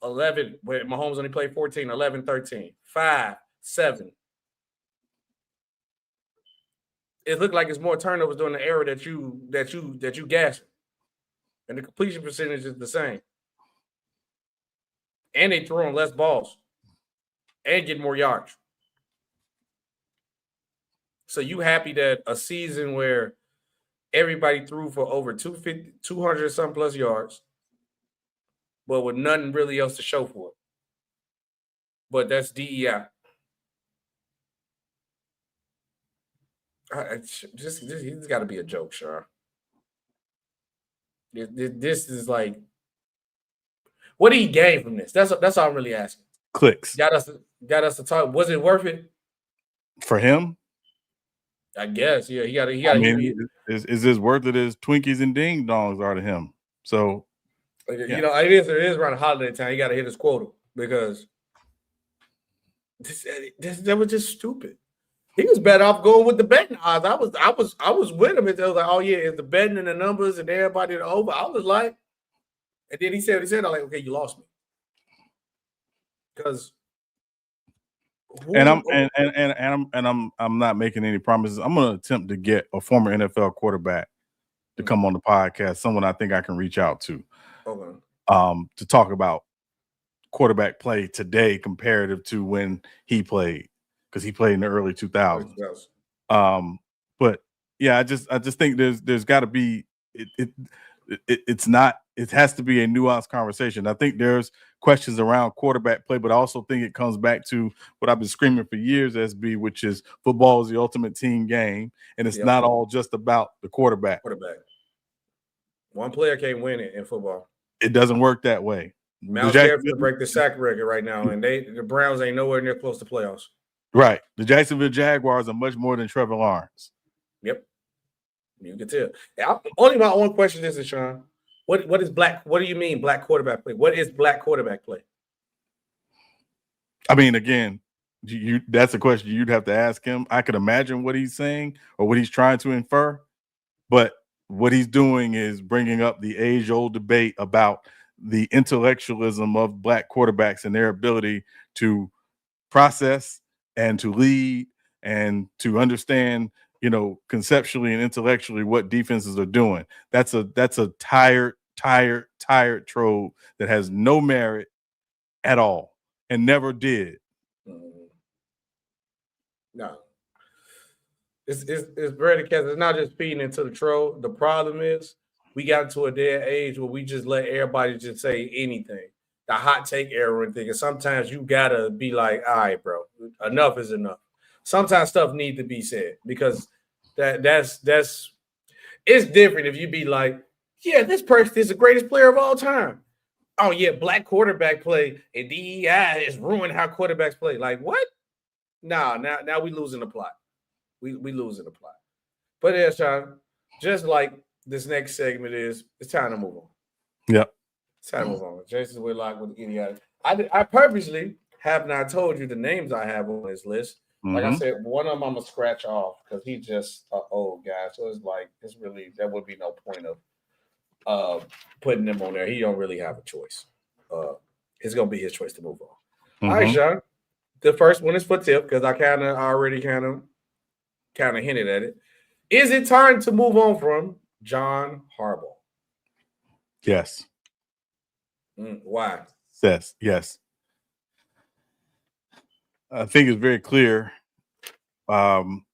11. Wait, Mahomes only played 14, 11, 13. 5, 7. It looked like it's more turnovers during the era that you gassing. And the completion percentage is the same. And they throwing less balls. And get more yards. So you happy that a season where everybody threw for over 200 some plus yards, but with nothing really else to show for it. But that's DEI. He's got to be a joke, Sean. This is like, what did he gain from this? That's all I'm really asking. Clicks. Got us to talk. Was it worth it for him? I guess. Yeah, he got. I mean, is this worth it as Twinkies and Ding Dongs are to him? So, yeah. You know, it is around holiday time. He got to hit his quota because that was just stupid. He was better off going with the betting odds. I was with him. And I was like, oh yeah, it's the betting and the numbers and everybody over. I was like, and then he said what he said. I'm like, okay, you lost me. Because I'm not making any promises. I'm going to attempt to get a former NFL quarterback to come on the podcast, someone I think I can reach out to, to talk about quarterback play today comparative to when he played, because he played in the early 2000s. But yeah, I just think there's got to be it has to be a nuanced conversation. I think there's questions around quarterback play, but I also think it comes back to what I've been screaming for years, SB, which is football is the ultimate team game, and it's not all just about the quarterback. One player can't win it in football. It doesn't work that way. Miles Garrett's going to break the sack record right now, and the Browns ain't nowhere near close to playoffs. Right. The Jacksonville Jaguars are much more than Trevor Lawrence. Yep. You can tell. Only my own question is, Sean, what is black? What do you mean black quarterback play? What is black quarterback play? I mean, again, that's a question you'd have to ask him. I could imagine what he's saying or what he's trying to infer, but what he's doing is bringing up the age-old debate about the intellectualism of black quarterbacks and their ability to process and to lead and to understand, conceptually and intellectually what defenses are doing. That's a tired trope that has no merit at all and never did. No. It's very because it's not just feeding into the troll. The problem is we got to a day and age where we just let everybody just say anything. The hot take era and thing. And sometimes you gotta be like, all right, bro, enough is enough. Sometimes stuff needs to be said because that's it's different if you be like, yeah, this person is the greatest player of all time. Oh yeah, black quarterback play and DEI is ruining how quarterbacks play. Like what? Nah, now we losing the plot. We losing the plot. But yeah, Sean, just like this next segment it's time to move on. Yep. It's time to move on. Jason Whitlock with the idiotic. I purposely have not told you the names I have on this list. Like I said, one of them I'm gonna scratch off because he's just an old guy. So it's like there would be no point of putting him on there. He don't really have a choice. it's gonna be his choice to move on. All right, Sean. The first one is for Tip because I already kind of hinted at it. Is it time to move on from John Harbaugh? Yes. Why? Yes. I think it's very clear from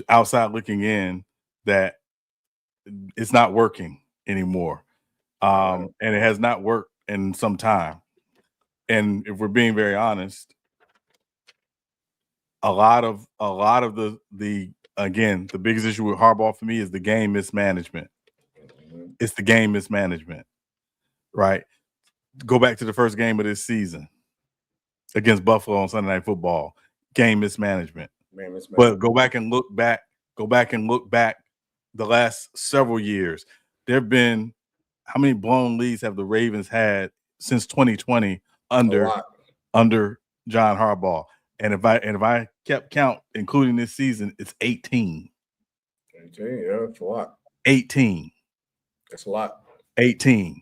outside looking in that it's not working anymore. And it has not worked in some time. And if we're being very honest, a lot of the again, the biggest issue with Harbaugh for me is the game mismanagement. It's the game mismanagement, right? Go back to the first game of this season against Buffalo on Sunday Night Football. Game mismanagement. But go back and look back the last several years. There have been how many blown leads have the Ravens had since 2020 under John Harbaugh? And if I kept count, including this season, it's 18. 18, yeah, that's a lot. 18. That's a lot. 18.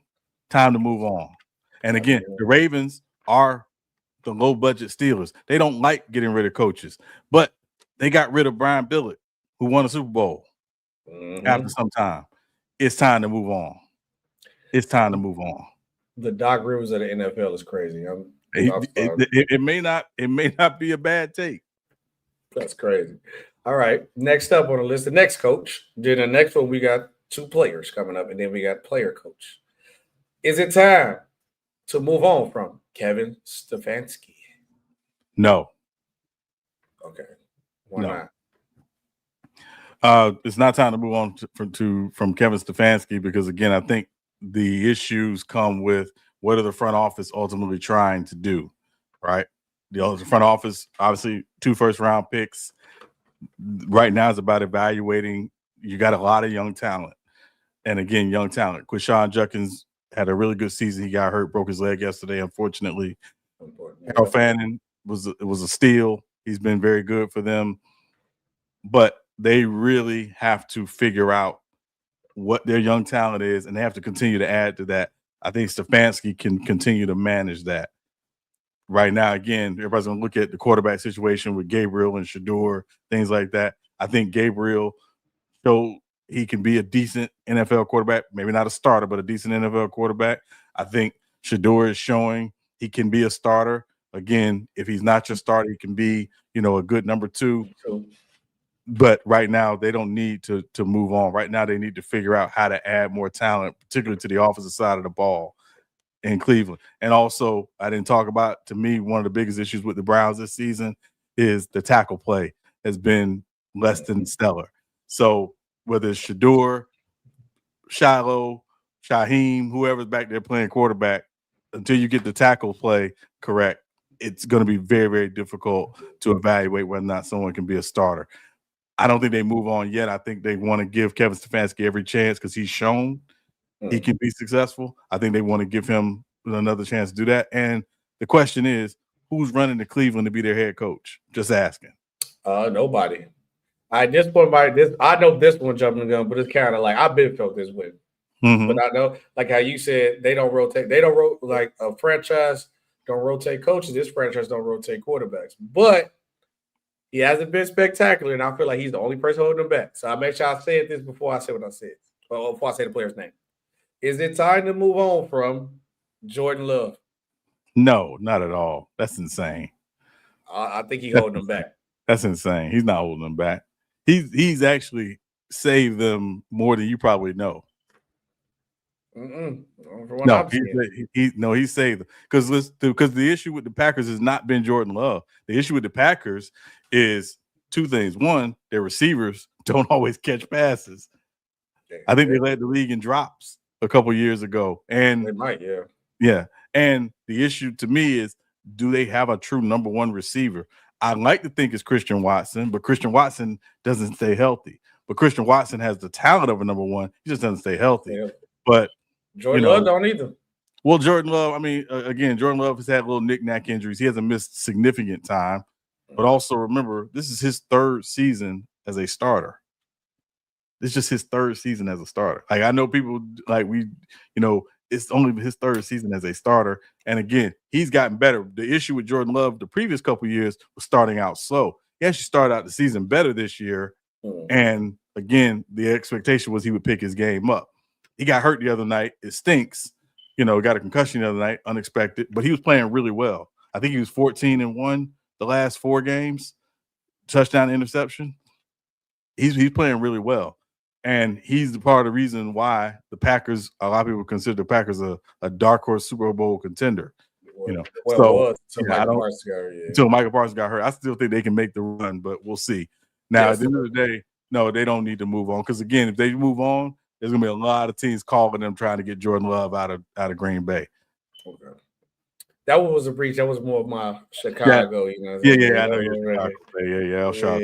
Time to move on. And again, the Ravens are the low budget Steelers. They don't like getting rid of coaches, but they got rid of Brian Billett, who won a Super Bowl after some time. It's time to move on. It's time to move on. The Doc Rivers of the NFL is crazy. It may not be a bad take. That's crazy. All right. Next up on the list, the next coach. Then the next one, we got 2 players coming up, and then we got player coach. Is it time to move on from Kevin Stefanski? No. Okay. Why not? It's not time to move on from Kevin Stefanski because, again, I think the issues come with what are the front office ultimately trying to do, right? The front office, obviously, 2 first-round picks. Right now is about evaluating. You got a lot of young talent. And, again, young talent. Quishon Judkins had a really good season. He got hurt, broke his leg yesterday, unfortunately. Harold Fannin was a steal. He's been very good for them. But they really have to figure out what their young talent is, and they have to continue to add to that. I think Stefanski can continue to manage that. Right now, again, everybody's going to look at the quarterback situation with Gabriel and Shador, things like that. I think Gabriel showed he can be a decent NFL quarterback, maybe not a starter, but a decent NFL quarterback. I think Shador is showing he can be a starter. Again, if he's not your starter, he can be, a good number 2. But right now, they don't need to move on. Right now, they need to figure out how to add more talent, particularly to the offensive side of the ball in Cleveland. And also, I didn't talk about, to me, one of the biggest issues with the Browns this season is the tackle play has been less than stellar. So whether it's Shador, Shiloh, Shaheem, whoever's back there playing quarterback, until you get the tackle play correct, it's going to be very, very difficult to evaluate whether or not someone can be a starter. I don't think they move on yet. I think they want to give Kevin Stefanski every chance because he's shown he can be successful. I think they want to give him another chance to do that. And the question is, who's running to Cleveland to be their head coach? Just asking. Nobody. I know this one jumping the gun, but it's kind of like I've been felt this way. But I know, like how you said, they don't rotate. They don't rotate like a franchise don't rotate coaches. This franchise don't rotate quarterbacks. But he hasn't been spectacular, and I feel like he's the only person holding him back. So I make sure I said this before I say what I said, or before I say the player's name. Is it time to move on from Jordan Love? No, not at all. That's insane. I think he's holding them back. That's insane. He's not holding them back. He's actually saved them more than you probably know. He saved them because the issue with the Packers has not been Jordan Love. The issue with the Packers is 2 things. One, their receivers don't always catch passes. I think they led the league in drops a couple years ago, and they might, yeah. And the issue to me is, do they have a true number 1 receiver? I like to think it's Christian Watson, but Christian Watson doesn't stay healthy. But Christian Watson has the talent of a number 1. He just doesn't stay healthy. Yeah. But Jordan Love don't either. Well, Jordan Love, again, Jordan Love has had little knick-knack injuries. He hasn't missed significant time. But also remember, this is his 3rd season as a starter. It's just his 3rd season as a starter. Like, I know people, like, it's only his third season as a starter. And again, he's gotten better. The issue with Jordan Love the previous couple years was starting out slow. He actually started out the season better this year. And again, the expectation was he would pick his game up. He got hurt the other night. It stinks. Got a concussion the other night, unexpected, but he was playing really well. I think he was 14-1 the last 4 games, touchdown, interception. He's playing really well. And he's the part of the reason why the Packers, a lot of people consider the Packers a dark horse Super Bowl contender. Until Michael Parsons got hurt. I still think they can make the run, but we'll see. Now, at the end of the day, no, they don't need to move on. Because again, if they move on, there's gonna be a lot of teams calling them trying to get Jordan Love out of Green Bay. Okay. That one was a breach. That was more of my Chicago, I know you're Chicago. Y'all shot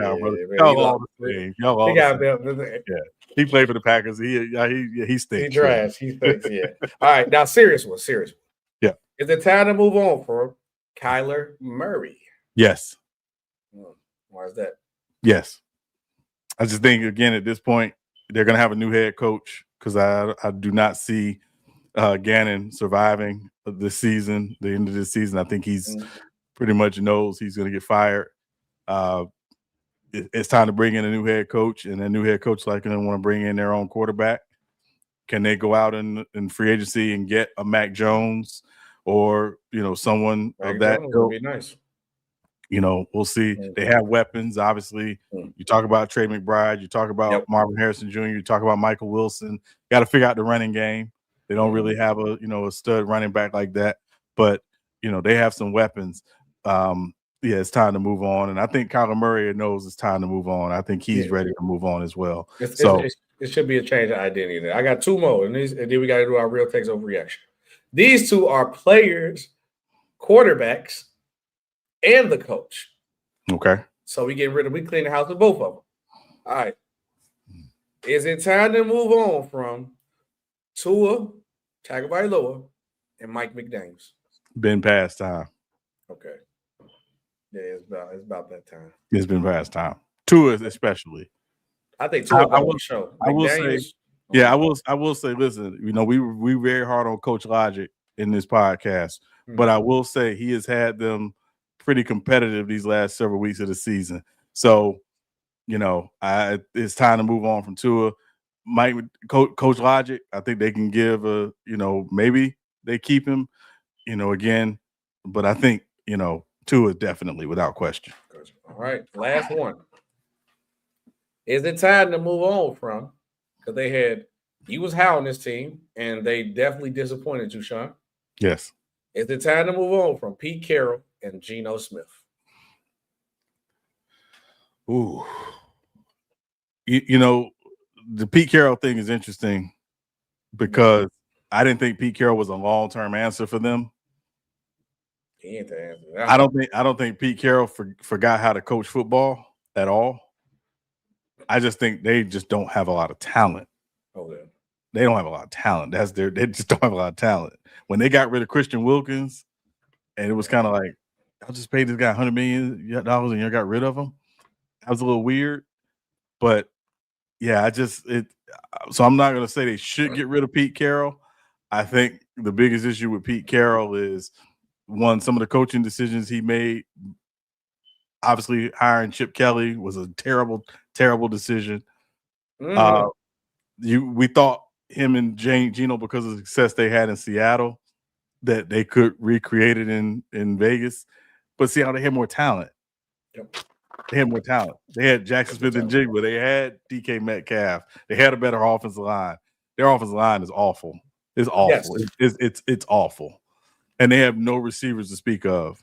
down, brother. Y'all all the same. Y'all all the same. Yeah. He played for the Packers. He stinks. He trash. He stinks, yeah. All right, now serious one. Yeah. Is it time to move on for Kyler Murray? Yes. Why is that? Yes. I just think, again, at this point, they're going to have a new head coach because I do not see Gannon surviving this season, the end of this season. I think he's pretty much knows he's going to get fired. It's time to bring in a new head coach, and a new head coach likely going to want to bring in their own quarterback. Can they go out in free agency and get a Mac Jones or someone of that? Would be nice. We'll see. They have weapons, obviously. You talk about Trey McBride, you talk about Marvin Harrison Jr., you talk about Michael Wilson. Got to figure out the running game. They don't really have a stud running back like that, but they have some weapons. It's time to move on, and I think Kyler Murray knows it's time to move on. I think he's ready to move on as well. It should be a change of identity there. I got 2 more, and then we got to do our real text overreaction. These 2 are players, quarterbacks, and the coach. Okay. So we clean the house with both of them. All right. Is it time to move on from Tua Tagovailoa and Mike McDaniels? Been past time. Okay. Yeah, it's about that time. It's been past time. Tua especially. I think Tua will show. I will say, I will say, listen, we very hard on Coach Logic in this podcast, but I will say he has had them pretty competitive these last several weeks of the season. So, it's time to move on from Tua. Coach Logic, I think they can give maybe they keep him, again, but I think, Tua definitely without question. All right, last one. Is it time to move on from, because he was high on this team and they definitely disappointed you, Sean. Yes. Is it time to move on from Pete Carroll and Geno Smith? Ooh. The Pete Carroll thing is interesting because I didn't think Pete Carroll was a long-term answer for them. He ain't the answer. I don't think Pete Carroll forgot how to coach football at all. I just think they just don't have a lot of talent. Okay. They don't have a lot of talent. They just don't have a lot of talent. When they got rid of Christian Wilkins, and it was kind of like, I'll just pay this guy $100 million and you got rid of him. That was a little weird, but yeah, so I'm not going to say they should get rid of Pete Carroll. I think the biggest issue with Pete Carroll is, one, some of the coaching decisions he made. Obviously, hiring Chip Kelly was a terrible, terrible decision. We thought him and Geno, because of the success they had in Seattle, that they could recreate it in Vegas. But see how they had more talent. Yep. They had more talent. They had Jackson Smith and Jigba. They had DK Metcalf. They had a better offensive line. Their offensive line is awful. It's awful. Yes. It's awful. And they have no receivers to speak of,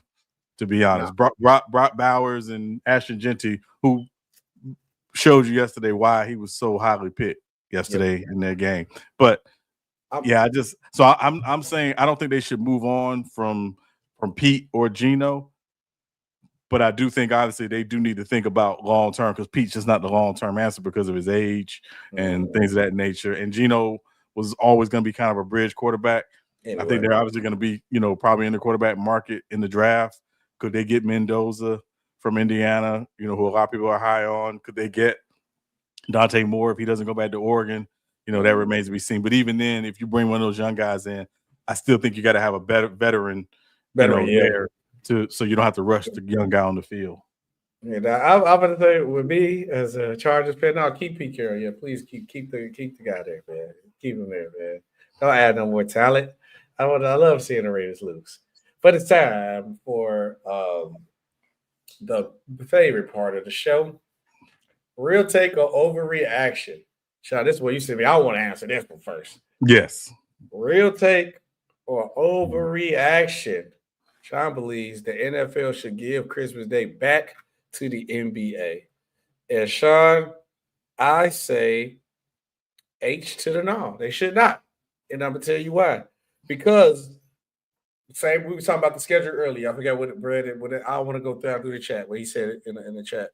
to be honest. No. Brock Bowers and Ashton Genty, who showed you yesterday why he was so highly picked yesterday in their game. But I'm saying I don't think they should move on from Pete or Geno. But I do think, obviously, they do need to think about long-term, because Pete's just not the long-term answer because of his age and things of that nature. And Geno was always going to be kind of a bridge quarterback. I think they're obviously going to be, probably in the quarterback market in the draft. Could they get Mendoza from Indiana, who a lot of people are high on? Could they get Dante Moore if he doesn't go back to Oregon? that remains to be seen. But even then, if you bring one of those young guys in, I still think you got to have a better veteran, there so you don't have to rush the young guy on the field. Yeah, I'm going to say with me as a Chargers fan, now keep Pete Carroll. Yeah, please keep the guy there, man. Keep him there, man. Don't add no more talent. I love seeing the Raiders lose. But it's time for the favorite part of the show. Real take or overreaction? Sean, this is what you said me. I want to answer this one first. Yes. Real take or overreaction? Sean believes the NFL should give Christmas Day back to the NBA. And Sean, I say H to the no. They should not. And I'm going to tell you why. Because we were talking about the schedule earlier. I forgot what Brad, I want to go through the chat where he said it in the chat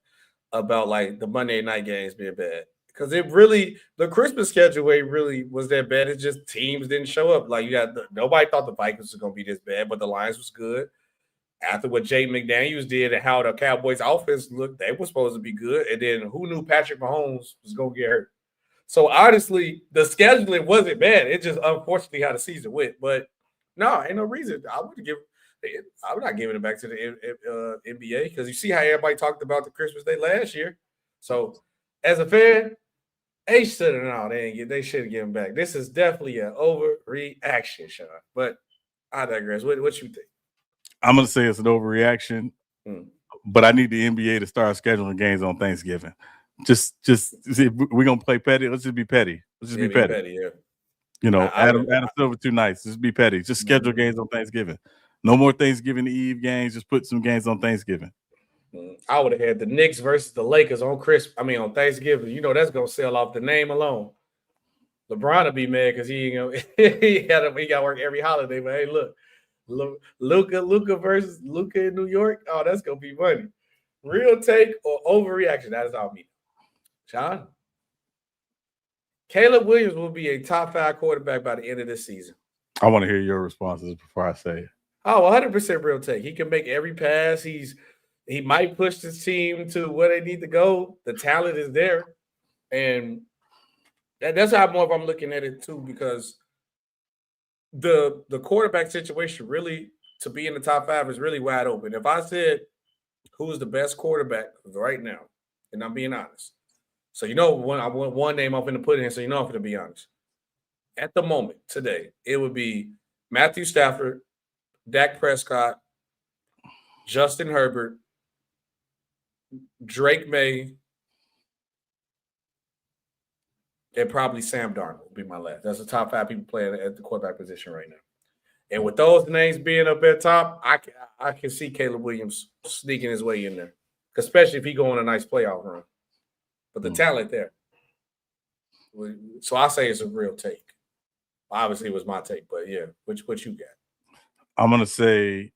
about like the Monday night games being bad. Because the Christmas schedule really was that bad. It's just teams didn't show up. Like nobody thought the Vikings was going to be this bad, but the Lions was good. After what Jay McDaniels did and how the Cowboys offense looked, they were supposed to be good. And then who knew Patrick Mahomes was going to get hurt? So honestly, the scheduling wasn't bad. It just unfortunately how the season went. But no, ain't no reason. I'm not giving it back to the NBA because you see how everybody talked about the Christmas Day last year. So as a fan, they shouldn't they shouldn't give him back. This is definitely an overreaction, Sean. But I digress. What you think? I'm gonna say it's an overreaction, but I need the NBA to start scheduling games on Thanksgiving. Just see, we're gonna play petty. Let's just be petty. Let's just be petty. Yeah. Adam Silver too nice. Just be petty. Just schedule games on Thanksgiving. No more Thanksgiving Eve games. Just put some games on Thanksgiving. I would have had the Knicks versus the Lakers on Thanksgiving. That's gonna sell off the name alone. LeBron will be mad because he got to work every holiday. But hey, look. Luka versus Luka in New York. Oh, that's gonna be funny. Real take or overreaction? That is all me. Sean, Caleb Williams will be a top 5 quarterback by the end of this season. I want to hear your responses before I say it. Oh, 100% real take. He can make every pass. He might push this team to where they need to go. The talent is there, and that's how I'm looking at it too, because the quarterback situation really to be in the top 5 is really wide open. If I said who's the best quarterback right now, and I'm being honest, so I want one name I'm going to put in, so I'm going to be honest. At the moment today, it would be Matthew Stafford, Dak Prescott, Justin Herbert, Drake May, and probably Sam Darnold would be my last. That's the top 5 people playing at the quarterback position right now. And with those names being up at top, I can see Caleb Williams sneaking his way in there, especially if he go on a nice playoff run. But the talent there. So I say it's a real take. Obviously, it was my take, but yeah, what you got? I'm going to say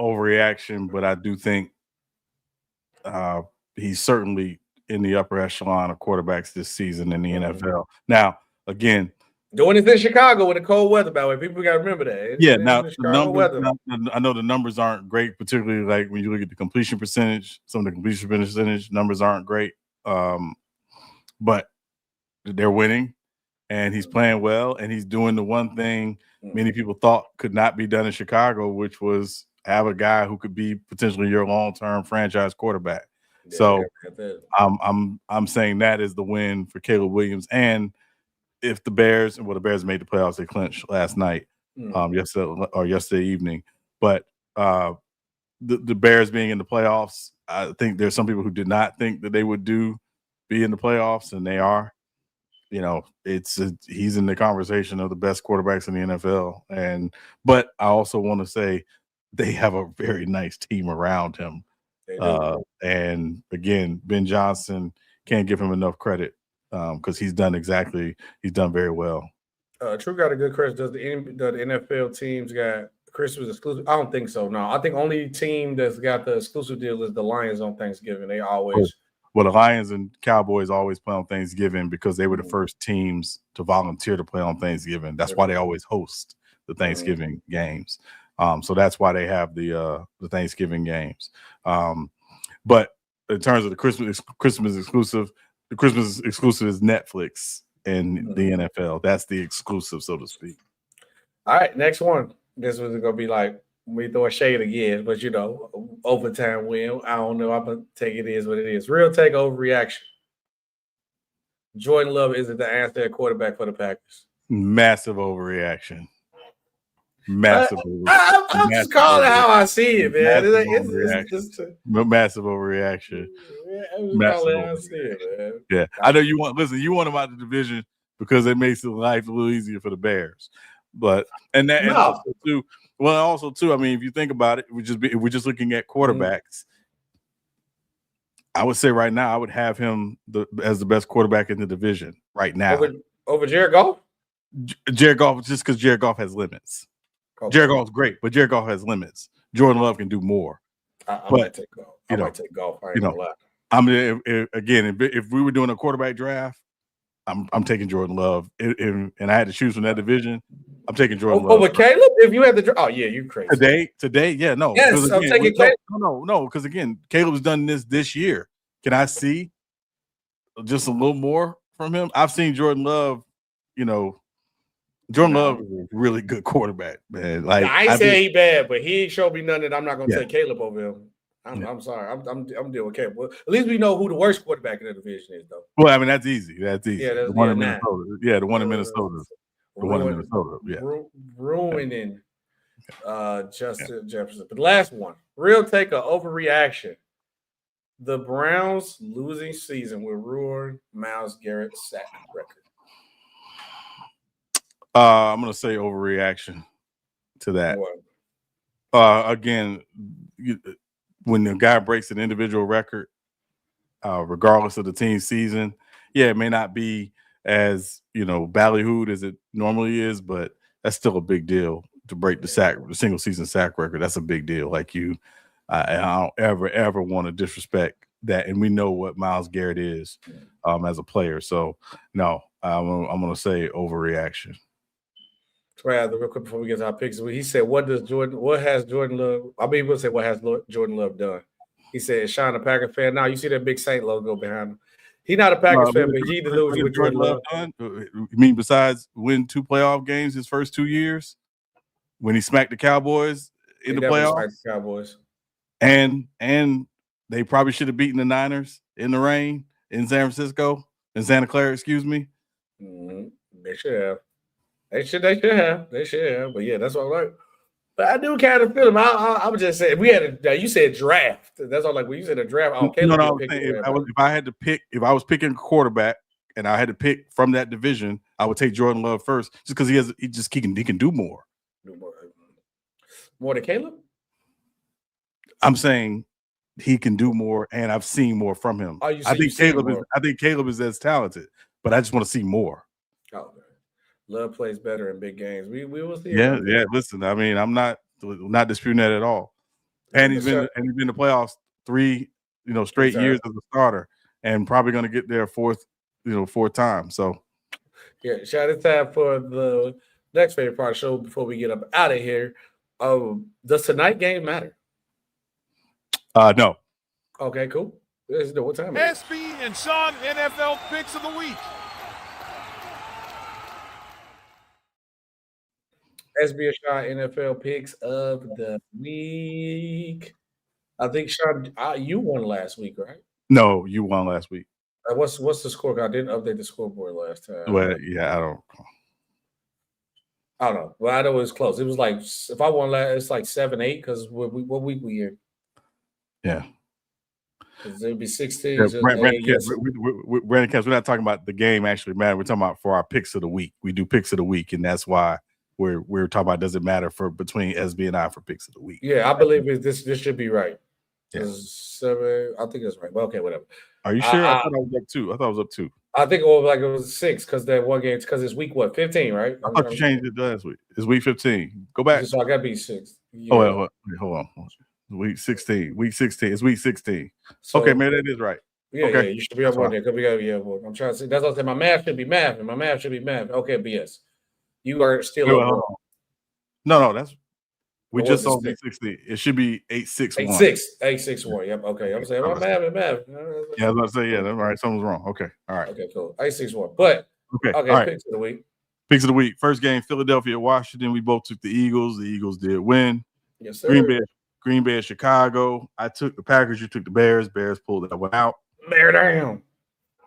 overreaction, but I do think he's certainly in the upper echelon of quarterbacks this season in the NFL. Now, again, doing it in Chicago with the cold weather, by the way. People got to remember that. I know the numbers aren't great, particularly like when you look at the completion percentage. Some of the completion percentage numbers aren't great, but they're winning, and he's playing well, and he's doing the one thing many people thought could not be done in Chicago, which was have a guy who could be potentially your long-term franchise quarterback. So I'm saying that is the win for Caleb Williams. And if the Bears made the playoffs, they clinched last night, yesterday evening. But the Bears being in the playoffs, I think there's some people who did not think that they would be in the playoffs, and they are. He's in the conversation of the best quarterbacks in the NFL. But I also want to say they have a very nice team around him. And again, Ben Johnson can't give him enough credit because he's done very well. True got a good question. Does the NFL teams got Christmas exclusive? I don't think so. No, I think only team that's got the exclusive deal is the Lions on Thanksgiving. They always. Well, the Lions and Cowboys always play on Thanksgiving because they were the first teams to volunteer to play on Thanksgiving. That's why they always host the Thanksgiving games. So that's why they have the Thanksgiving games. But in terms of the Christmas exclusive, the Christmas exclusive is Netflix, in the NFL. That's the exclusive, so to speak. All right, next one. This was gonna be like we throw a shade again, but overtime win. I don't know. I'm gonna take it is what it is. Real take overreaction. Jordan Love isn't the answer at quarterback for the Packers. Massive overreaction. Massive. I'm just calling it how I see it, man. Massive overreaction. I'm calling it how I see it, man. Yeah, I know you want. Listen, you want them out of the division because it makes life a little easier for the Bears. But and also too. I mean, if you think about it, if we're just looking at quarterbacks. I would say right now, I would have him as the best quarterback in the division right now. Over Jared Goff? Jared Goff, just because Jared Goff has limits. Okay. Jared Goff's great, but Jared Goff has limits. Jordan Love can do more. I might take Goff. I might take Goff. I ain't gonna lie. I mean, if we were doing a quarterback draft, I'm taking Jordan Love. And I had to choose from that division, I'm taking Jordan Love. Over Caleb? If you had the draft, you crazy. Today, yeah, no. Yes, again, I'm taking Caleb. No, because again, Caleb's done this year. Can I see just a little more from him? I've seen Jordan Love, Jordan Love is a really good quarterback, man. Like I ain't saying he bad, but he ain't showed me nothing that I'm not gonna take Caleb over him. I'm sorry. I'm dealing with Caleb. Well, at least we know who the worst quarterback in the division is, though. Well, I mean, that's easy. Yeah, the one in Minnesota. Yeah, the one in Minnesota. The one in Minnesota. Yeah. Ruining Justin Jefferson. But the last one, real take a overreaction. The Browns losing season will ruin Myles Garrett's sack record. I'm going to say overreaction to that. Again, when the guy breaks an individual record, regardless of the team season, it may not be as ballyhooed as it normally is, but that's still a big deal to break the single season sack record. That's a big deal. Like I don't ever want to disrespect that, and we know what Myles Garrett is as a player. So no, I'm going to say overreaction. Real quick before we get to our picks, he said, "What has Jordan Love?" I mean, we'll say, "What has Jordan Love done?" He said, "Sean, a Packer fan." Now you see that big Saint logo behind him. He's not a Packers fan, but he delusional with Jordan Love. You mean besides win 2 playoff games his first 2 years, when he smacked the Cowboys in the playoffs, the Cowboys, and they probably should have beaten the Niners in the rain in San Francisco, in Santa Clara, excuse me. Mm-hmm. They should have. They should have. But yeah, that's what I'm like. But I do kind of feel him. I would just say if we had you said draft. That's all. Like when you said a draft. If I was picking a quarterback and I had to pick from that division, I would take Jordan Love first, just because he can do more. More than Caleb? I'm saying he can do more, and I've seen more from him. I think Caleb is as talented, but I just want to see more. Oh, man. Love plays better in big games. We will see. Yeah. Listen, I mean, I'm not disputing that at all. And he's been in the playoffs 3, straight years as a starter, and probably going to get there fourth time. So, yeah, shout out time for the next favorite part of the show before we get up out of here. Does tonight game matter? No. Okay, cool. What time is it? SB and Sean NFL picks of the week. SB and Sean NFL picks of the week. I think Sean, you won last week, right? No, you won last week. What's the score? I didn't update the scoreboard last time. Well, yeah, I don't know. Well, I know it was close. It was like if I won last, it's like 7-8 because what week we in? Yeah. It would be 16. Brandon Kemp, we're not talking about the game actually matter. We're talking about for our picks of the week. We do picks of the week, and that's why we're talking about does it matter for between SB and I for picks of the week. Yeah, I believe this should be right. Yeah. 7, I think that's right. Well, okay, whatever. Are you sure? I thought I was up 2. I thought I was up 2. I think it was 6 because that one game because it's week 15, right? I thought you changed it last week. It's week 15. Go back. So I gotta be 6. Yeah. Oh, wait, hold on. Week 16. Week 16. It's week 16. So, okay, man, that is right. Yeah, okay. Yeah, you should be up on there. I'm trying to see. That's what I said. My math should be math, and my math should be math. Okay, but yes, you are still. No, that's we just saw week 16. It should be 861. 861. Yep. Okay, I'm saying my math. Yeah, I was about to say that's right. Something's wrong. Okay, all right. Okay, cool. 861. But Okay. Okay, All right. picks of the week. Picks of the week. First game, Philadelphia, Washington. We both took the Eagles. The Eagles did win. Yes, sir. Green Bay, Chicago. I took the Packers. You took the Bears. Bears pulled that one out. Bear down.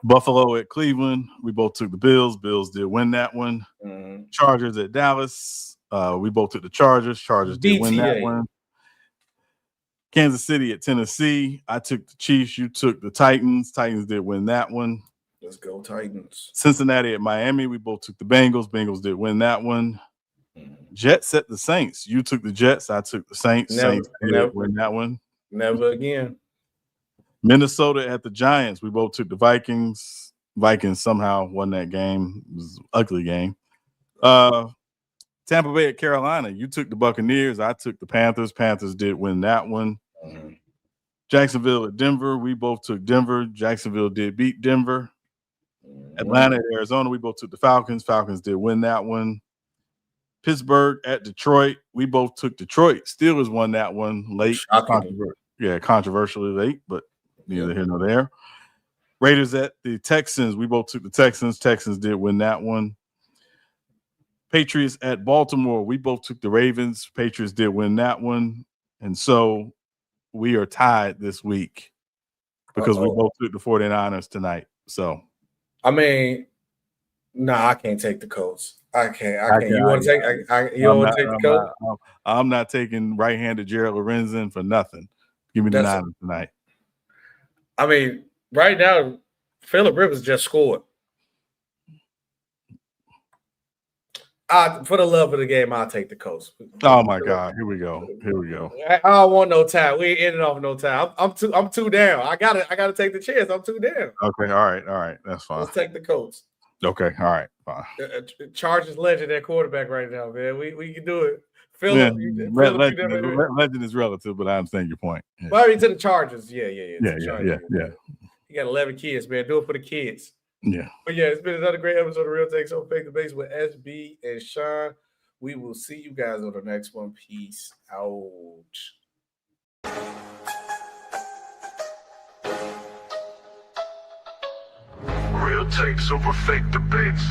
Buffalo at Cleveland. We both took the Bills. Bills did win that one. Mm-hmm. Chargers at Dallas. We both took the Chargers. Chargers did win that one. Kansas City at Tennessee. I took the Chiefs. You took the Titans. Titans did win that one. Let's go Titans. Cincinnati at Miami. We both took the Bengals. Bengals did win that one. Jets at the Saints. You took the Jets. I took the Saints. Saints did win that one. Never again. Minnesota at the Giants. We both took the Vikings. Vikings somehow won that game. It was an ugly game. Tampa Bay at Carolina. You took the Buccaneers. I took the Panthers. Panthers did win that one. Mm-hmm. Jacksonville at Denver. We both took Denver. Jacksonville did beat Denver. Mm-hmm. Atlanta at Arizona. We both took the Falcons. Falcons did win that one. Pittsburgh at Detroit. We both took Detroit. Steelers won that one late. Controversially late, but neither here nor there. Raiders at the Texans. We both took the Texans. Texans did win that one. Patriots at Baltimore. We both took the Ravens. Patriots did win that one. And so we are tied this week because we both took the 49ers tonight. So, I mean, I can't take the Colts. I can't. You want to take? You want to take the Colts? I'm not taking right-handed Jared Lorenzen for nothing. Give me the Niners tonight. I mean, right now, Phillip Rivers just scored. For the love of the game, I'll take the Colts. Oh my God! Here we go. I don't want no time. We ain't ending off no time. I'm two down. I gotta take the chance. I'm two down. Okay. All right. That's fine. Let's take the Colts. Okay. All right. Fine. Chargers legend at quarterback right now, man. We can do it. Legend is relative, but I understand your point. Yeah. Well, I mean, to the Chargers. Yeah. Yeah. You got 11 kids, man. Do it for the kids. Yeah. But yeah, it's been another great episode of Real Takes on Fake the Base with SB and Sean. We will see you guys on the next one. Peace out. Real takes over fake debates.